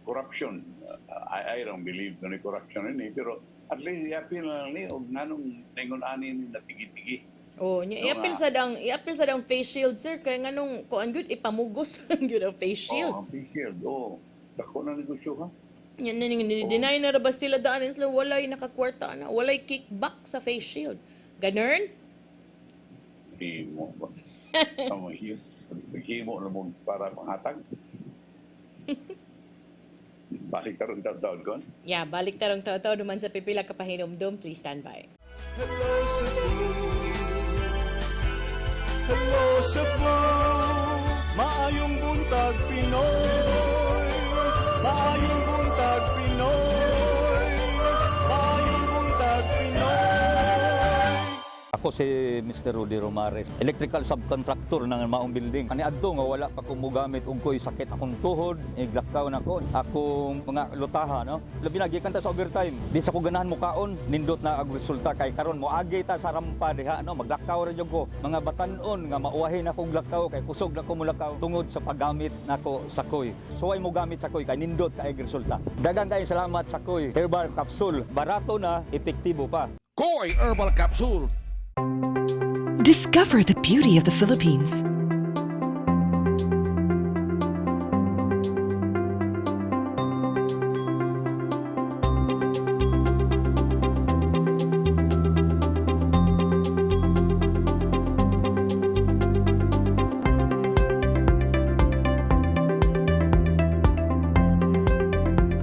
corruption. I don't believe na ni corruption ni pero at least i-appeal na ni og nganong tingon ani ni natigi-tigi. Oh, i-appeal sa dang face shield sir kay nganong kuan gyud ipamugos gyud ang face shield. Oh, face shield. Oh, dako na negosyo ha. Yan na deny na ra ba sila daanin sila walay nakakwarta na, walay kickback sa face shield. Ganern? Himo ba? Himo na mo para panghatag. Balik tarong taon kon? Yeah, balik tarong taon duman sa pipila ka pahinomdom. Please stand by. Hello, Cebu. Hello, Cebu. Maayong buntag, Pinoy. Maayong buntag, Pinoy. Maayong buntag, Pinoy. Ako si Mr. Rudy Romares, electrical subcontractor ng Maayong building. Ani adto nga wala pa ko mogamit og ko'y sakit akong tuhod, iglakaw na ko. Akong mga lutaha no. Labi na gikan ta sa overtime. Di sa ko ganahan mo kaon, nindot na ang resulta kay karon moagi ta sa rampa diha no, maglakaw ra jud ko. Mga batan-on nga mauwahin ako og lakaw kay kusog na ko mulakaw tungod sa paggamit nako sa koy. So ay mo gamit sa koy kay nindot kay resulta. Daghang kay salamat sa koy. Herbal capsule, barato na, epektibo pa. Koy Herbal Capsule. Discover the beauty of the Philippines.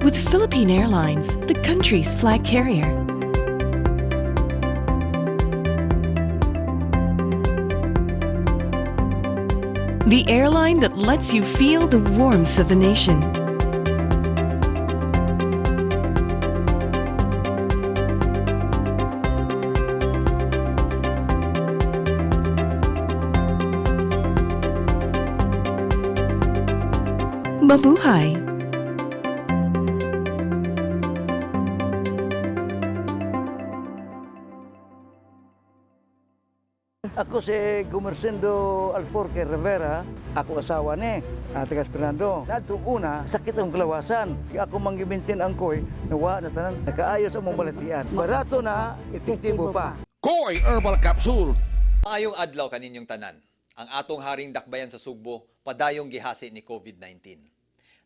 With Philippine Airlines, the country's flag carrier. The airline that lets you feel the warmth of the nation. Mabuhay! Ako si Gumersindo Alforque Rivera, ako asawa ni Tagas Fernando. Nadto una, sakit ang kalawasan. Kaya ako manggimintin ang koy, nawa na tanan, nakaayos ang mamalatian. Barato na, epektibo pa. Koy Herbal Capsule. Maayong adlaw kaninyong tanan. Ang atong haring dakbayan sa Sugbo, padayong gihasi ni COVID-19.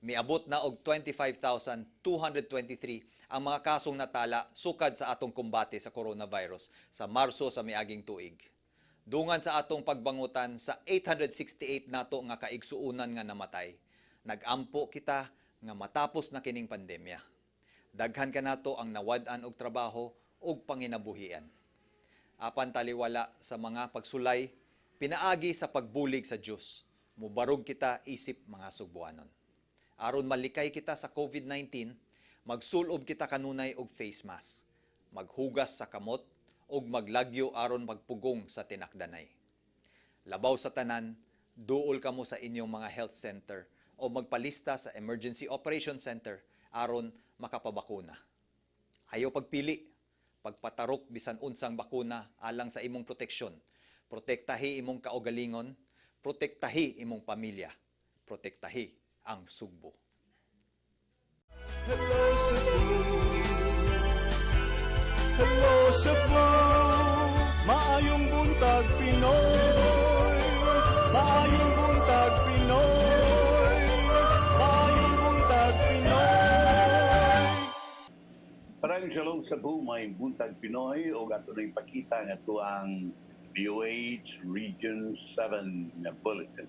Miabot na og 25,223 ang mga kasong natala sukad sa atong kumbate sa coronavirus sa Marso sa miaging tuig. Dungan sa atong pagbangutan sa 868 nato nga kaigsuunan nga namatay, nagampo kita nga matapos na kining pandemya. Daghan ka nato ang nawad-an og trabaho ug panginabuhian. Apan taliwala sa mga pagsulay, pinaagi sa pagbulig sa Dios, mubarog kita isip mga Sugbuanon. Aron malikay kita sa COVID-19, magsulob kita kanunay og face mask, maghugas sa kamot, ug maglagyo aron magpugong sa tinakdanay. Labaw sa tanan, duol kamo sa inyong mga health center o magpalista sa Emergency Operation Center aron makapabakuna. Ayaw pagpili, pagpatarok bisan unsang bakuna alang sa imong proteksyon. Protektahi imong kaugalingon, protektahi imong pamilya, protektahi ang Sugbo. Hello, Hello Cebu, maayong buntag Pinoy. Maayong buntag Pinoy. Maayong buntag Pinoy. Maraming shalom sa may Buntag Pinoy o ato na ipakita nga ito ang DOH Region 7 na bulletin.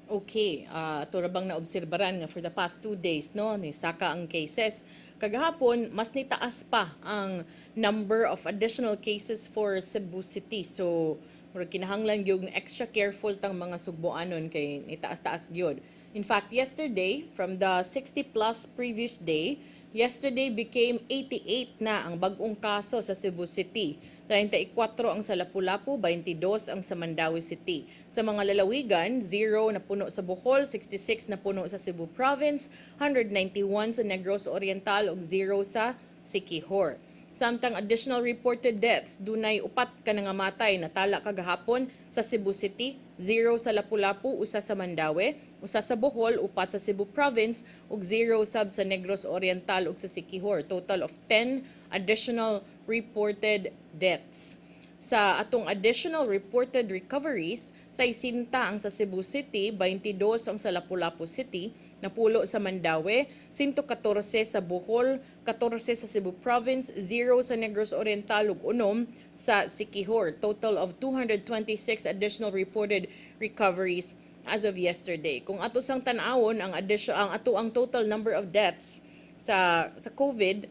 Okay, ato ra bang naobserbaran nga for the past 2 days, no, ni saka ang cases. Kagahapon, mas nitaas pa ang number of additional cases for Cebu City. So, murag kinahanglan gyud extra careful tang mga Sugboanon kay nitaas-taas gyud. In fact, yesterday, from the 60 plus previous day, yesterday became 88 na ang bagong kaso sa Cebu City. 34 ang sa Lapu-Lapu, 22 ang sa Mandawi City. Sa mga lalawigan, 0 na puno sa Bohol, 66 na puno sa Cebu Province, 191 sa Negros Oriental ug 0 sa Siquijor. Samtang additional reported deaths, dunay 4 ka nangamatay na tala kagahapon sa Cebu City, 0 sa Lapu-Lapu, 1 sa Mandawi, 1 sa Bohol, 4 sa Cebu Province, ug 0 sab sa Negros Oriental ug sa Siquijor. Total of 10 additional reported deaths. Sa atong additional reported recoveries, 60 ang sa Cebu City, 22 ang sa Lapu-Lapu City, napulo sa Mandawi, 114 sa Bohol, 14 sa Cebu Province, 0 sa Negros Oriental ug 1 sa Siquijor. Total of 226 additional reported recoveries as of yesterday. Kung ato sang tan-awon ang ang total number of deaths sa COVID,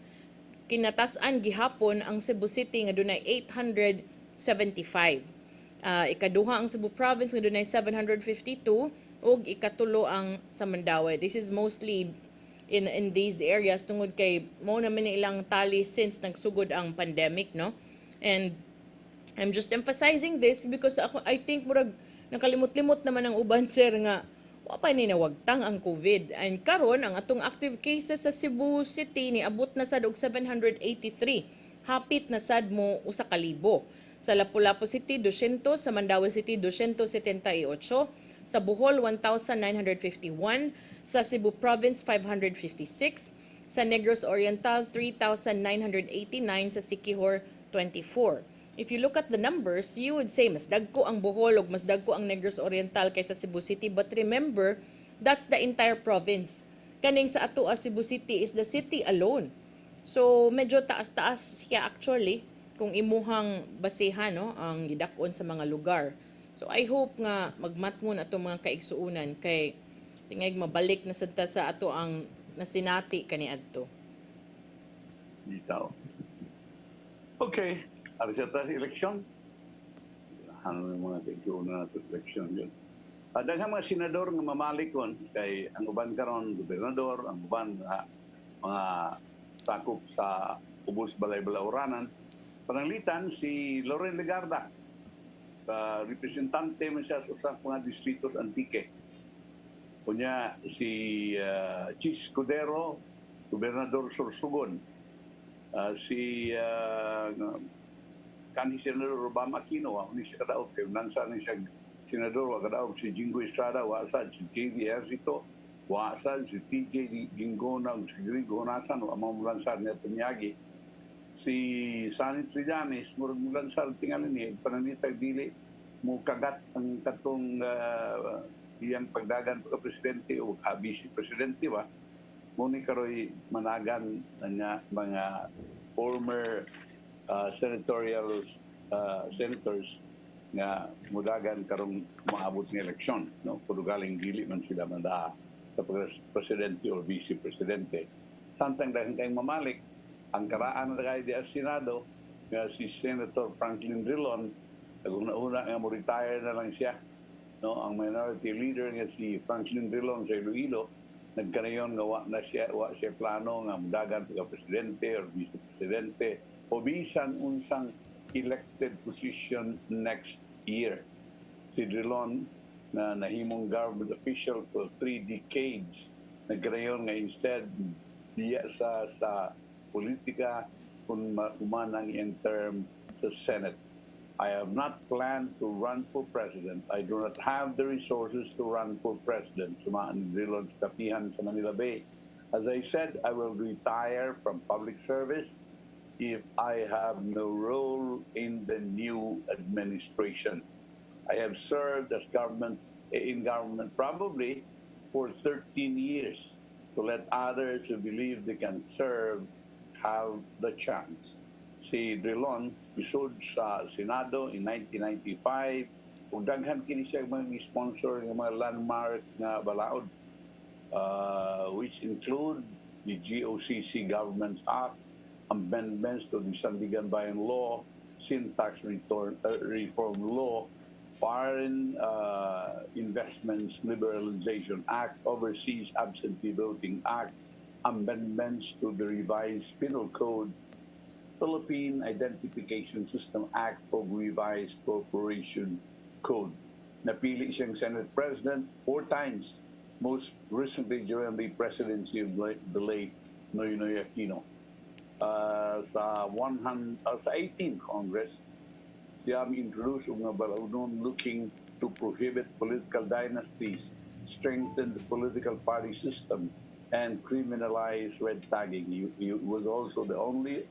kinatasan gihapon ang Cebu City nga dunay 875. Ikaduha ang Cebu Province nga dunay 752 ug ikatulo ang sa Mandawi. This is mostly in these areas tungod kay mao na man ilang tali since nagsugod ang pandemic, no? And I'm just emphasizing this because I think murag nakalimot-limot naman ang uban sir nga wa pa ni nawagtang ang COVID. And karon ang atong active cases sa Cebu City ni abot na sad og 783. Hapit na sad mo 1,000. Sa Lapu-Lapu City 200, sa Mandawi City 278, sa Bohol 1,951, sa Cebu Province 556, sa Negros Oriental 3,989, sa Siquijor 24. If you look at the numbers, you would say mas dagko ang Bohol ug mas dagko ang Negros Oriental kaysa Cebu City, but remember, that's the entire province. Kaning sa ato Cebu City is the city alone. So medyo taas-taas siya actually kung imuhang basehan, no, ang gidakon sa mga lugar. So I hope nga magmatmon atong mga kaigsuunan kay tingay mabalik na sadta sa ato ang nasinati kaniadto. Bitaw. Okay. Ano siya ta eleksyon? Ang mga kaigsuunan nato eleksyon yun. Daghang mga senador nga mamalikon kay ang uban karon gobernador, ang uban mga sakop sa ubos balay-balauranan. Pananglitan si Loren Legarda, representante man siya sa mga distritos Antique. Kunya si Chis Cudero, Gobernador Sorsogon. Si kanhi Senador Obama Aquino, ni siya kadaog, kaya nansa ni siya Senador, kadaog si Jingo Estrada, wasad si J.V. Ercito, wasad si T.J. Gingona, si Grigo Honasan, amang mulansar niya Tanyagi. Si Sanit Trillanes, murag mulansar tingalan niya, pananitag dili, mo kagat ang katong iyang pagdagan pagka-presidente o vice-presidente ba, muni karoy managan nga mga former senators nga mudagan karong maabot ng eleksyon, no? Pudugaling dili man sila manda sa presidente o vice-presidente. Samtang dahil kayong mamalik, ang karaan na kaya di ang Senado, nga si Senator Franklin Drilon, naguna-una nga mo retire na lang siya. No, ang minority leader nga si Franklin Drilon sa Iloilo, nagkanayon nga wa siya plano nga mudagan pagka-presidente o vice-presidente o bisan unsang elected position next year. Si Drilon na nahimong government official for 3 decades, nagkanayon nga instead diya sa politika kung umanang in term sa Senate. I have not planned to run for president. I do not have the resources to run for president. Sumaan Drilon sa kapihan sa Manila Bay. As I said, I will retire from public service if I have no role in the new administration. I have served as in government probably for 13 years to let others who believe they can serve have the chance. Si Drilon, isod sa Senado in 1995, ug daghan kini siya mga sponsor ng mga landmark nga balaod, which include the GOCC Governments Act, amendments to the Sandigan Bayan Law, Syntax Reform Law, Foreign Investments Liberalization Act, Overseas Absentee Voting Act, amendments to the revised Penal Code, Philippine Identification System Act of Revised Corporation Code. Napili siyang Senate President 4 times, most recently during the presidency of the late Noynoy Aquino. Sa 18th Congress, siya introduced ng balaudon looking to prohibit political dynasties, strengthen the political party system, and criminalize red tagging. He was also the only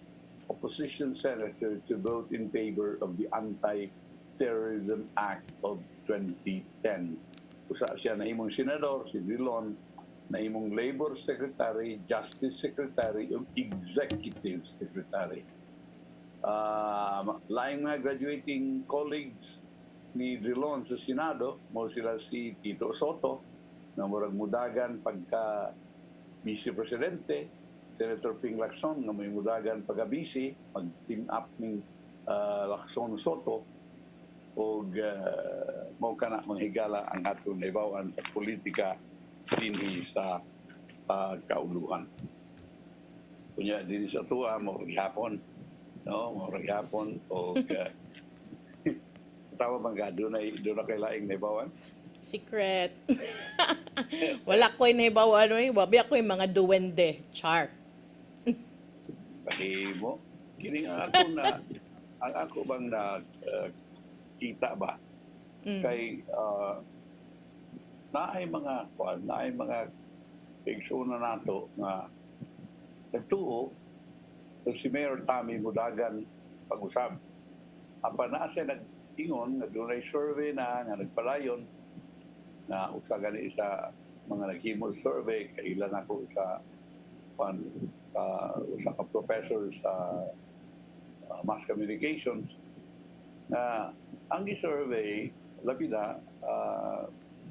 opposition senator to vote in favor of the Anti-Terrorism Act of 2010. Usa siya na imong senador, si Drilon, na imong Labor Secretary, Justice Secretary, ug Executive Secretary. Laing mga graduating colleagues ni Drilon sa Senado, mo sila si Tito Soto, na murag mudagan pagka Vice Presidente, Senator Ping Lacson, na may mudagan pagka-vice, mag-team up ng Lacson Soto, o mo kana manghigala ang atong naibawan sa politika dinhi sa kauluhan. Kunya dinhi sa tuwa mo gihapon, no, mo gihapon o tawa bang doon na kay laing naibawan. Secret. Wala ko'y naibawan, wabi ako yung mga duwende. Char. Mo, kini ako na ang ako bang na kita ba kay naay mga persona nato nga nagtuo si Mayor Tammy Mudagan pag-usab apa na siya nag-ingon nga dunay survey na nga nagpalayon na usa gani sa mga naghimol survey kailan ako sa usa ka professor sa mass communications na ang survey labida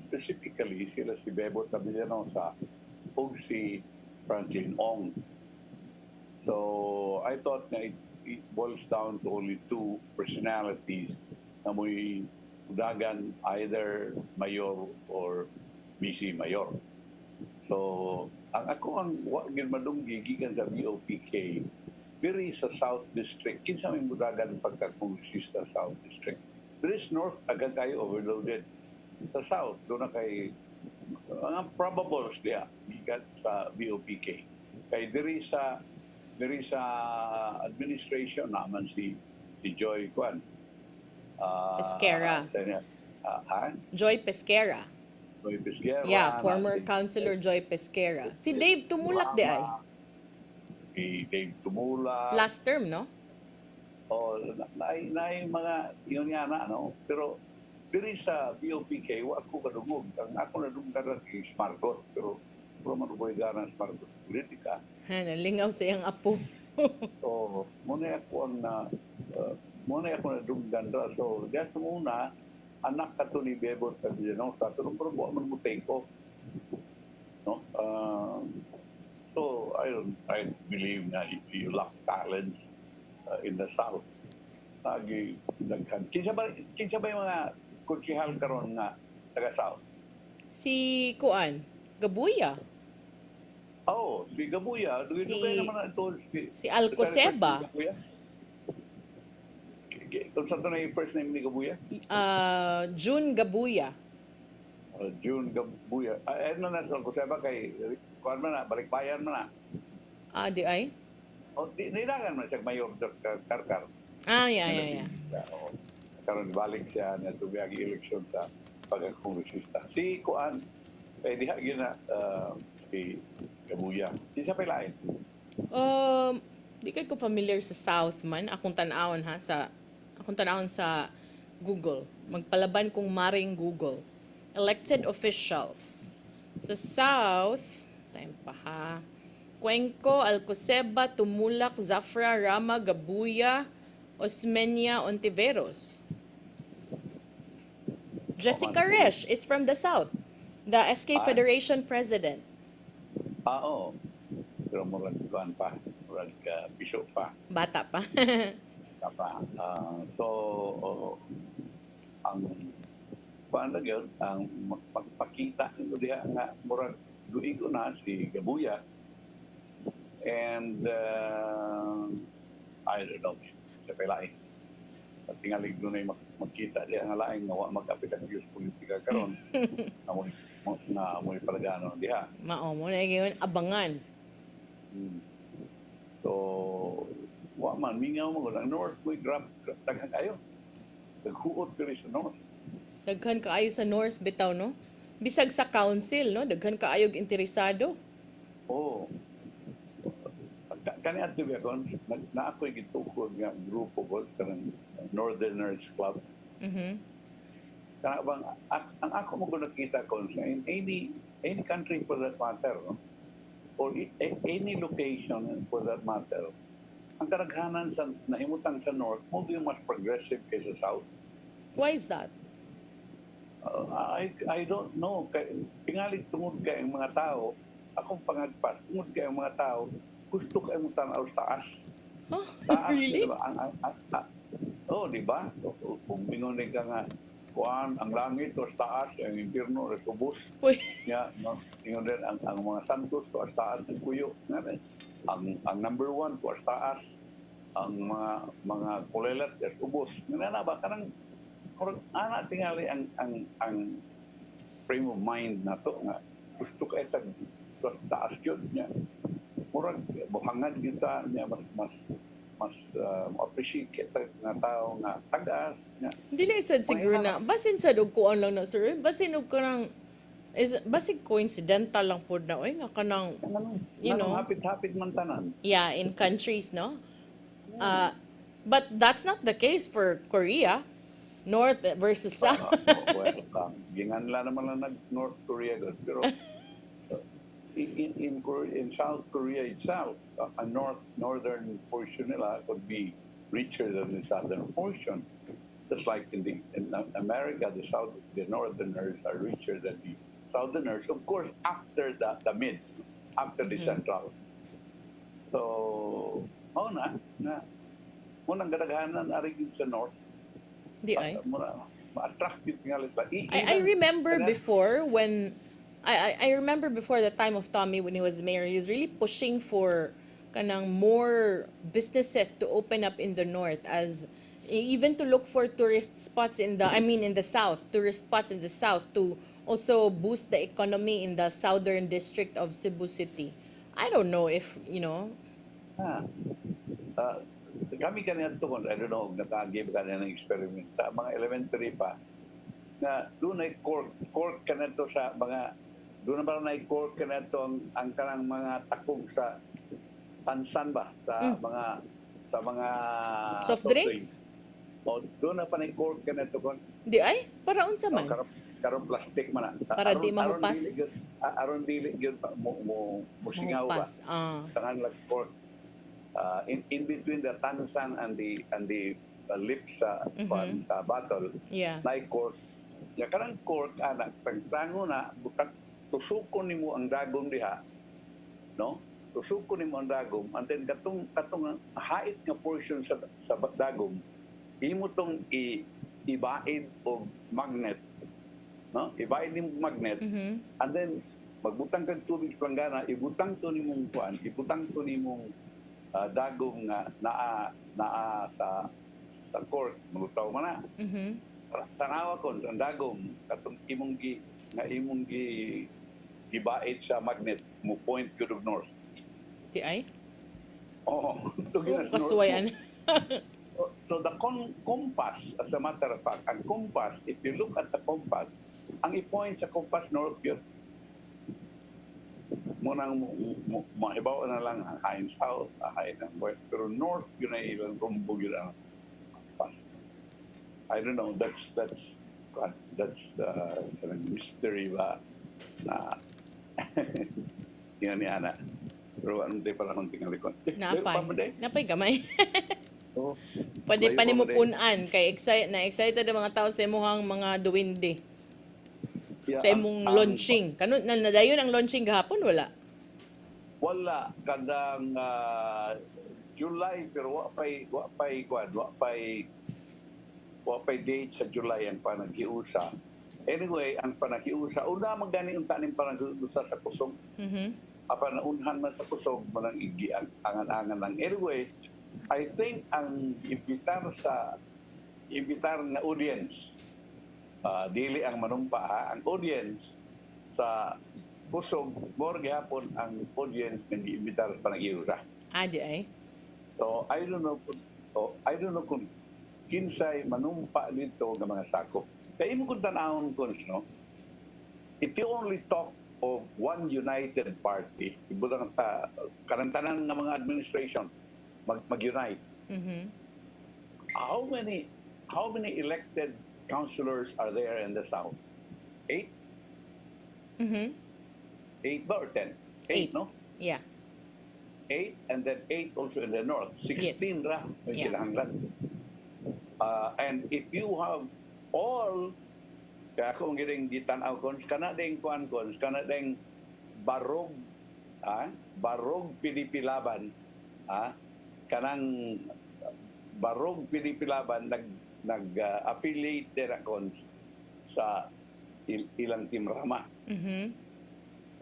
specifically sila si Bebo Tabillanosa o si Franklin Ong. So I thought na it boils down to only two personalities na muy dagan either mayor or vice mayor. So ang ako ang madunggi gikan sa BOPK diri sa South District, kinsa may mudagan pagka-kongresista South District. There is North, agad kayo overloaded. Sa South, doon na kay, ang probables niya, gikan sa BOPK. Kay diri sa administration naman si Joy Kwan. Pesquera. Joy Pesquera. Joy Pesquera. Yeah, former Councilor Joy Pesquera. Si Dave Tumulak di ay. Si Dave Tumula. Last term, no? O, na mga yun nga na, no? Pero, diri sa BOPK, wa ako kadugog. Ang ako nadugdagan kay Smargot. Pero, man ko gana Smargot politika. Nalingaw sa iyang apo. So, muna ako nadugdan ra. So, just muna, anak ka to ni Bebo Tabillanosa. Pero, wa man mo take off. No? So I believe na if you lack talent in the South, kinsa ba yung mga konsehal karon nga taga South? Si Kuan, Gabuya. Oh, si Gabuya. Dugay naman na ito. Si Alcoseba. Kung saan ito na yung first name ni Gabuya? June Gabuya. June Gabuya. Ano na sa Alcoseba kay kuan man na, balikbayan man na. Di ay? O, nilagan man siya mayor Karkar. Yeah. Karon balik siya na tubiyag eleksyon sa pagkakongresista. Si kuan, diha gina si Gabuya. Si siya pa lain? Di kay ko familiar sa South man. Akong tanawon sa Google. Magpalaban kong maring Google. Elected officials. Sa South, time pa ha. Cuenco, Alcoseba, Tumulak, Zafra, Rama, Gabuya, Osmeña, Ontiveros. Jessica Resch is from the South. The SK Federation president. Oo. Pero murag kuan pa. Murag piso pa. Bata pa. So, ang kuan na gyud ang magpakita nito diha nga murag duigo na si Gabuya. And I don't know, sa pelain. At tingalig doon ay magkita diha nga laing nga wa magkapit ang views politika karon. Na mo palagano diha. Mao mo na gyud abangan. So, wa man mingaw mo ang North we grab daghan kayo. Naghuot diri sa North. Daghan kaayo sa North bitaw no. Bisag sa council no, daghan kaayo interesado. Oo. Kani ato ba kon na ako gitukod nga grupo ko kanang Northerners Club. Kana bang ang ako mo nakita ko in any country for that matter, no? Or any location for that matter. Ang karaghanan sa nahimutang sa North mo yung mas progressive kaysa South. Why is that? I don't know. Tingali tungod kay ang mga tao, akong pangagpas, tungod kay ang mga tao, gusto kayo mong tanaw sa taas. Taas, really? Diba? Di ba? Kung bingunin ka nga, kuan, ang langit o taas, ang impirno o subos. No? Tingnan din, ang mga santos o taas ng kuyo. Ang number one o taas, ang mga kulelat o subos. Nga na ba? Kanang, ana tingali ang frame of mind na to nga gusto ka sa taas yun niya. Murag buhangan kita niya mas appreciate kita nga tao nga tagas niya. Dili sad siguro na basin sad og kuan lang na sir. Basin og kanang basic coincidental lang pod na oy nga kanang you know hapit-hapit man tanan. Yeah, in countries no. But that's not the case for Korea. North versus South. Ginganla naman lang nag-North Korea pero in South Korea itself, a northern portion nila could be richer than the southern portion. Just like in America, the northerners are richer than the southerners. Of course, after the the central. So, munang gadaghanan ari sa north. Di ay. Attractive nga I remember before when I remember before the time of Tommy when he was mayor, he was really pushing for kanang more businesses to open up in the north as even to look for tourist spots in the south, tourist spots in the south to also boost the economy in the southern district of Cebu City. I don't know if, you know. Kami kanina tukon, I don't know, nakagib ka na ng experiment sa mga elementary pa na doon ay cork ka na to sa mga doon naman ay cork ka na to ang kanang mga takog sa tansan ba sa mga soft drinks? O doon na pa na cork ka na to kon. Di ay? Para unsa man? Karong plastic man na. Para di mahupas. Aron dili gyud mo singaw ba. Tangan lang cork. In between the tansan and the lips sa bottle, na cork. Ya karang cork anak pagtango na butang tusukon nimo ang dagom diha, no? Tusukon nimo ang dagom, and then katong hait nga portion sa dagom, imo tong ibaid og magnet, no? Ibaid nimo magnet, and then magbutang kag tubig sa planggana, ibutang to nimong kuan, ibutang to nimong dagom nga naa sa cork, magutaw man na. Tanawa ko ang dagom katong imong gibait sa magnet mo point good of north. Di ay? Oo. Kasuwayan. So the compass, as a matter of fact, ang compass, if you look at the compass, ang i-point sa compass north yun. Muna kanang maibaw na lang ang hain south, hain ng west, pero north yun ay ilang rumbo yun ang pass. I don't know, that's the mystery ba na yun ni Ana. Pero ano tayo pala kung tingalikon. Napay gamay. Oh, Pwede layo pa ni pa mo mo din. punan kay excited ang mga tao sa imuhang mga duwinde. Yeah, Sa imong launching. Kano nadayon ang launching gahapon wala? Wala kadang July pero wa pay date sa July ang panagiusa. Anyway, ang panagiusa una magani unta ning panagiusa sa kusog. Apa naunhan man sa kusog manang igi ang angan-angan lang. Anyway, I think ang imbitar nga audience dili ang manumpa ang audience sa kusog more gihapon ang audience nga giimbitar sa panagiusa. Di ay. So I don't know kung kinsay manumpa dito nga mga sakop. Kaya imo kun tan-awon kun no. If you only talk of one united party, ibutang ta kanang tanan nga mga administration mag-unite. How many elected councilors are there in the South? 8? 8 ba or 10? 8, no? Yeah. 8 and then 8 also in the North. 16 ra. Yeah. And if you have all, kaya akong giring gitanaw kons, kana ding kuan kons, kana ding barog PDP laban, kanang barog PDP laban nag-affiliate dira kons sa ilang Team Rama.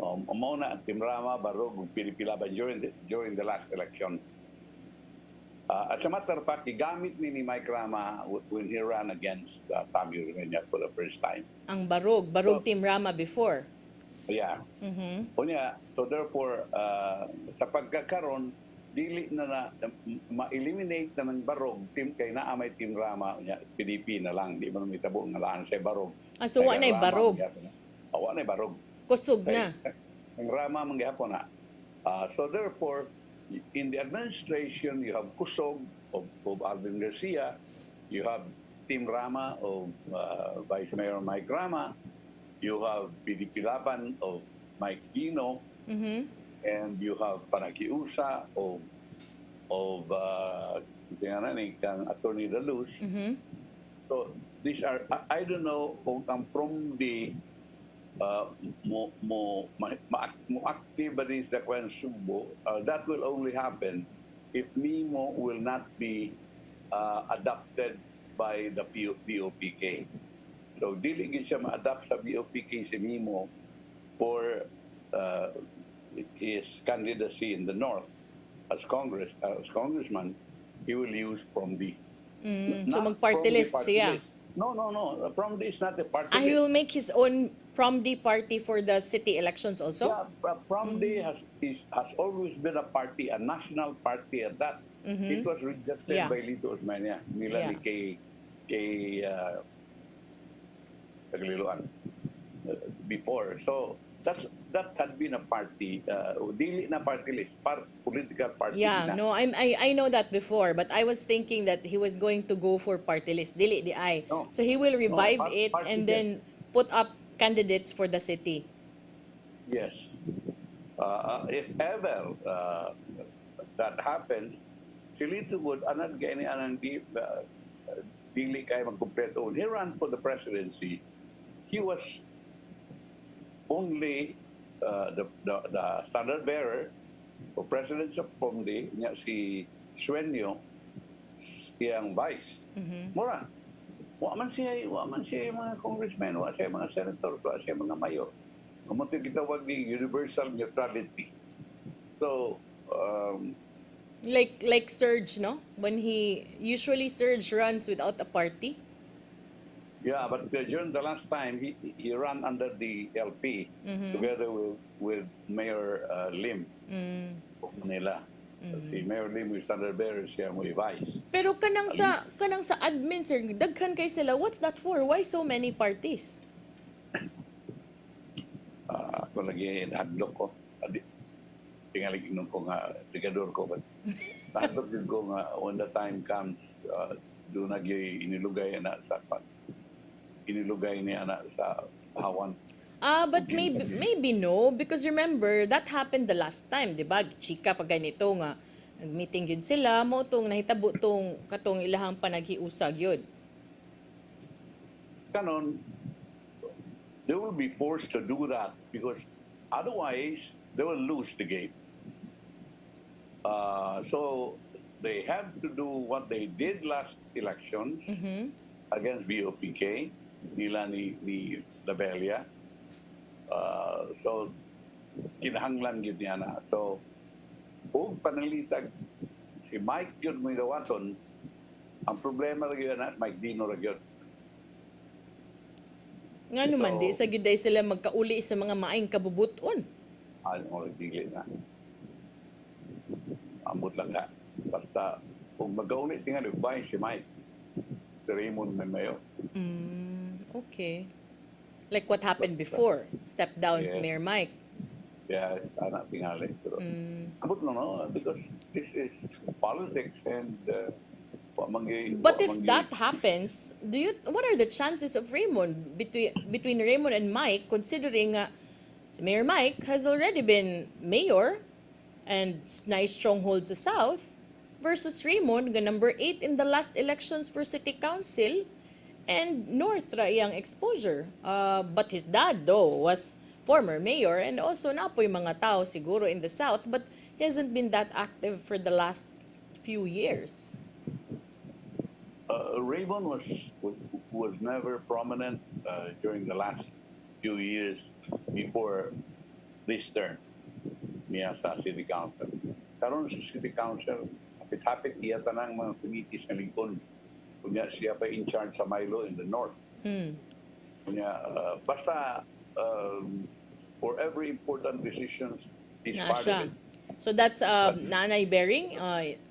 Mao na Team Rama, barog PDP laban during the last election. As a matter of fact, gigamit ni Mike Rama when he ran against Tommy Urmeña for the first time. Ang barog Team Rama before. Yeah. Unya, so therefore, sa pagkakaroon, dili na ma-eliminate na ng barog, kay naa may Team Rama, PDP na lang, di man mitabo nga laan sa barog. So wa nay barog. Wa nay barog. Kusog na. Ang Rama man gihapon na. So therefore, in the administration, you have Kusog of Alvin Garcia, you have Team Rama of Vice Mayor Mike Rama, you have PDP Laban of Mike Gino, and you have Panakiusa of kang Attorney Daluz. So these are, I don't know kung ang from the mo active ba din sa kwan Subo, that will only happen if MIMO will not be adopted by the BOPK. So dili gid siya ma-adapt sa BOPK si MIMO for his candidacy in the North as congressman. He will use from the so mag-party list siya. No. From the is not a party He list. will make his own from the party for the city elections also? Yeah, Promdi has always been a party, a national party at that. It was rejected by Lito Osmania, nila ni kay Tagliloan before. So that had been a party, dili na party list, political party. Yeah, no, I know that before, but I was thinking that he was going to go for party list, dili di ay. So he will revive it and then put up candidates for the city. Yes. If ever that happens, si Lito would anad gani anang dili kay magkumpleto. He ran for the presidency. He was only the standard bearer for President sa Pomdi, niya si Sueño, siyang vice. Mura. Wa man siya mga congressmen, wa siya mga senators, wa siya mga mayor. Kamunti gitawag ni universal neutrality. So, like Serge, no? When usually Serge runs without a party. Yeah, but during the last time, he ran under the LP together with Mayor Lim of Manila. Si Mayor Lim with standard bearer siya mo vice. Pero kanang sa admin, sir, daghan kay sila. What's that for? Why so many parties? Ako lagi hadlok ko. tingali inong ko nga tigador ko but nahanap din ko nga when the time comes do na gyud inilugay na sa inilugay ni ana sa hawan. But maybe no, because remember, that happened the last time, di ba? Chika pag ganito nga, nag-meeting yun sila, mo itong nahitabo itong katong ilahang panaghiusag yun. Kanon, they will be forced to do that because otherwise they will lose the game. So they have to do what they did last elections against BOPK, nila ni Labelia. So kinahanglan gid niya na. So ug panalitag si Mike yun may dawaton, ang problema ra gyud na Mike Dino ra gyud. Nga naman, di sa gyud sila magkauli sa mga maayong kabubuton. Ano dili na. Ambot lang ka. Basta kung mag-uli tingali bay si Mike. Si Raymond Mayo. Okay. Like what happened before, step down si Mayor Mike. Yeah, sana tingali. Pero abot no, because this is politics and But if that happens, what are the chances of Raymond between Raymond and Mike, considering si Mayor Mike has already been mayor and nice stronghold sa South versus Raymond, the number 8 in the last elections for city council and North ra iyang exposure. But his dad though was former mayor and also napoy mga tao siguro in the South, but he hasn't been that active for the last few years. Raymond was never prominent during the last few years before this term niya sa City Council. Karon sa City Council, kapit-hapit iya tanang mga committees na lingkod. Kunya siya pa in charge sa Milo in the North. Kunya, basta for every important decisions, he's part of it. So that's nanay bearing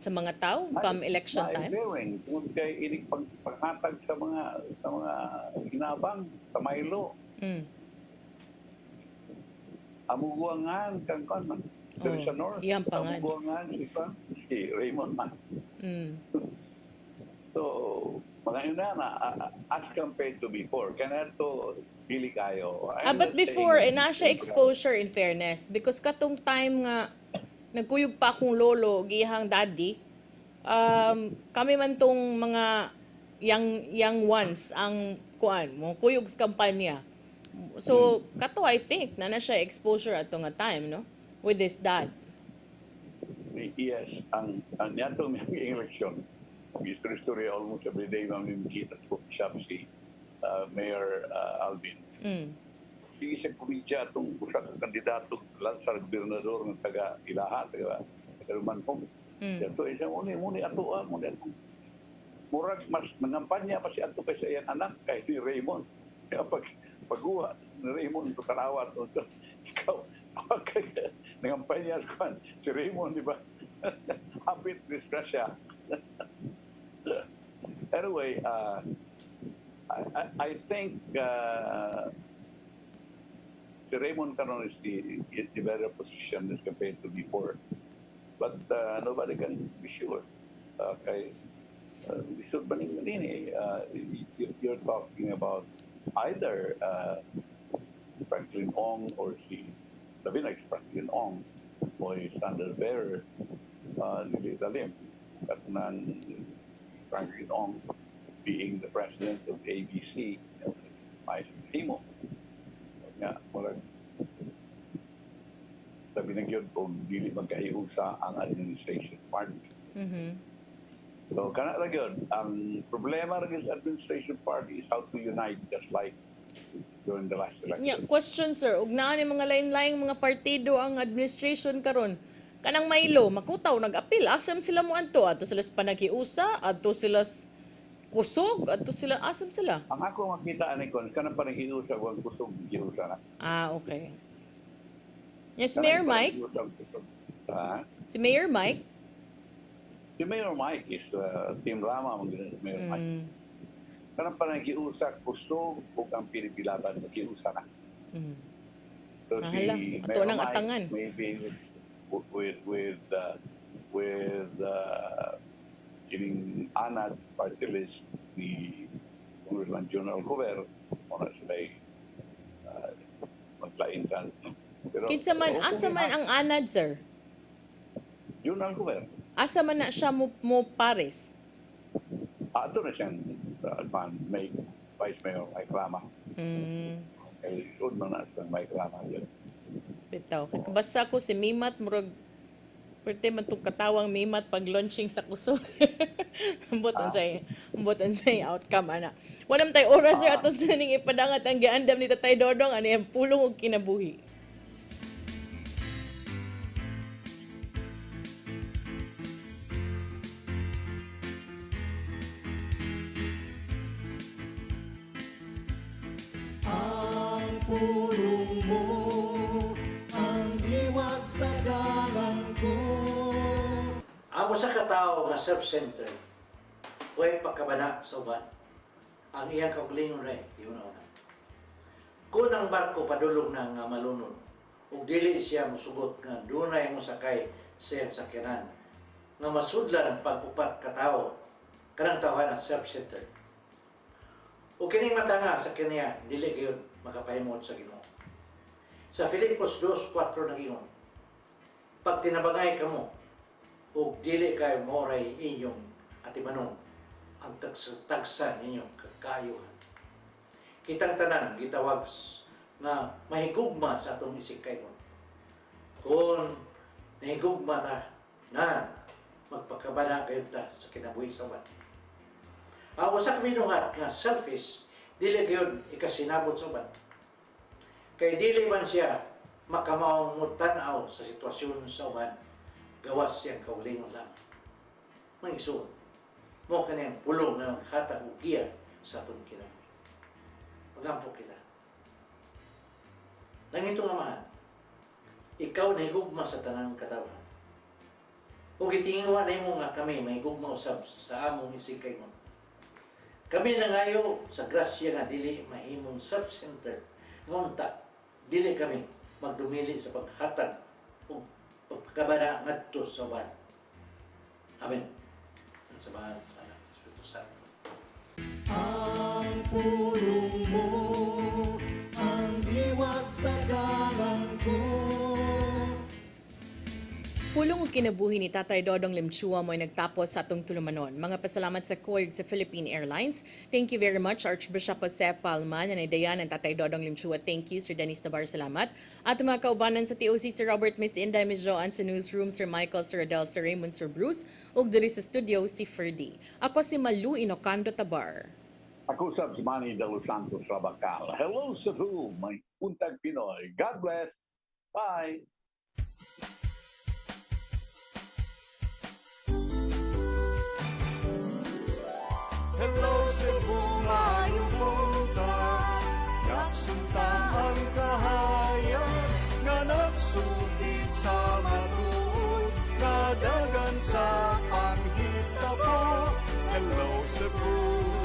sa mga tao come election time. Bearing kung kay inig paghatag sa mga ginabang sa Milo. Amuguangan kang kon dari sa North. Amuguangan si Raymond man. So mga yun na as compared to before, kanato pili kayo. But before na siya exposure in fairness because katong time nga nagkuyog pa akong lolo, gihang daddy, kami man tong mga young ones ang kuan mo kuyog sa kampanya. So kato I think na siya exposure ato nga time no with this dad. Yes, ang niyato may election. History almost every day namin kita sa si Mayor Alvin. Sige sa komedya itong usap ng kandidato sa gobernador ng taga-Ilaha, taga-Rumanhong. Ito isang muni ato. Murag mas nangampanya pa si ato kay sa iyang anak, kay si Raymond. Kaya pag-uwa ni Raymond ito karawat. Ikaw, nangampanya si Raymond, di ba? Hapit disgrasya. Anyway, I think si Raymond karon is the better position as compared to before. But nobody can be sure. Kay lisod ba din you're talking about either Franklin Ong or si sabi na Franklin Ong o standard bearer Lili Dalim. Katnan Franklin Ong being the president of ABC, my Timo. Nga, murag sabi na yun kung dili magkahiusa ang administration party. So, kana ra yun. Ang problema rin sa administration party is how to unite just like during the last election. Yeah, question sir, ug naa ni mga lain-laing mga partido ang administration karon. Kanang Milo, makutaw nag-apil, asam sila mo anto, ato sila sa panagiusa, ato sila kusog, ato sila asam sila. Ang ako makita ani kon kanang panagiusa wag kusog giusa na. Okay. Yes, Mayor Mike. Si Mayor Mike. Si Mayor Mike is Team Rama Mayor Mike. Kanang panagiusa kusog ug ang pinipilaban giusa na. So Ahala, ato nang atangan. Maybe ining anad party list ni Congressman General Cover o na sila maglain ka. Pero Kinsa man, asa man ang anad, sir? General Cover. Asa man na siya mo pares? Ato na siyang may Vice Mayor Mike Rama. Kay Sud man na siyang Mike Rama yun. Bitaw. Kay kabasa ko si Mimat, murag pwede man itong katawang Mimat pag launching sa kusog. Ambot ang say outcome, ana. Walang tayo oras, sir, ato sa ning ipadangat ang giandam ni Tatay Dodong, ano yung pulong og kinabuhi. Pulong mo ang diwat sa dalan ko. Amo sa katao nga self-centered, huwag pagkabana sa uban. Ang iyang kaugalingon rin, yun na una. Kung ang barko padulong na nga malunod, ug dili siya musugot nga dunay mo sakay sa iyang sakyanan, nga masudlan ang pag-upat katao, kanang tawanan self-centered. O kining matanga sa kaniya, dili gayon makapahimot sa Ginoo. Sa Filipos 2:4 nag-ingon, pag tinabangay kamo, ug dili kayo moray inyong atimanong ang tagsa ninyong kaayuhan. Kitang tanan gitawag nga mahigugma sa atong isikaygon. Kung nahigugma ta na magpakabana kayo ta sa kinabuhi sa uban. Ang usa ka minuhat nga selfish, dili gayon ikasinabot sa uban. Kay dili man siya makamaong mutanaw sa sitwasyon sa uban, gawas siyang kaulingon lang. Mangisod, mo kaniyang pulong na maghatag og giya sa atong kinabuhi. Pagampok kita. Langito nga man, ikaw nahigugma sa tanang katawan. O gitingwa na mo nga kami mahigugma usab sa among isikay mo. Kami nangayo sa grasya nga dili mahimong self-centered. Ngunta, dili kami magdumili sa paghatag o pagkabana ngadto sa uban. Amen. Sa mga sa Espiritu Santo. Ang pulong mo ang diwat sa dalan ko. Pulong og kinabuhi ni Tatay Dodong Limchua mo ay nagtapos sa atong tulumanon. Mga pasalamat sa COIG sa Philippine Airlines. Thank you very much, Archbishop Jose Palma, Nanay Dayan, and Tatay Dodong Limchua. Thank you, Sir Dennis Nabar, salamat. At mga kaubanan sa TOC, Sir Robert, Miss Inday, Miss Joanne sa newsroom, Sir Michael, Sir Adele, Sir Raymond, Sir Bruce, ug diri sa studio, si Ferdy. Ako si Malu Inocando Tabar. Ako si Manny de los Santos Rabacal. Hello, Cebu, may Buntag Pinoy. God bless. Bye. Hello, Cebu, maayong buntag. Yaksuntan ang kahayan nga nagsulid sa matuod, nadagan sa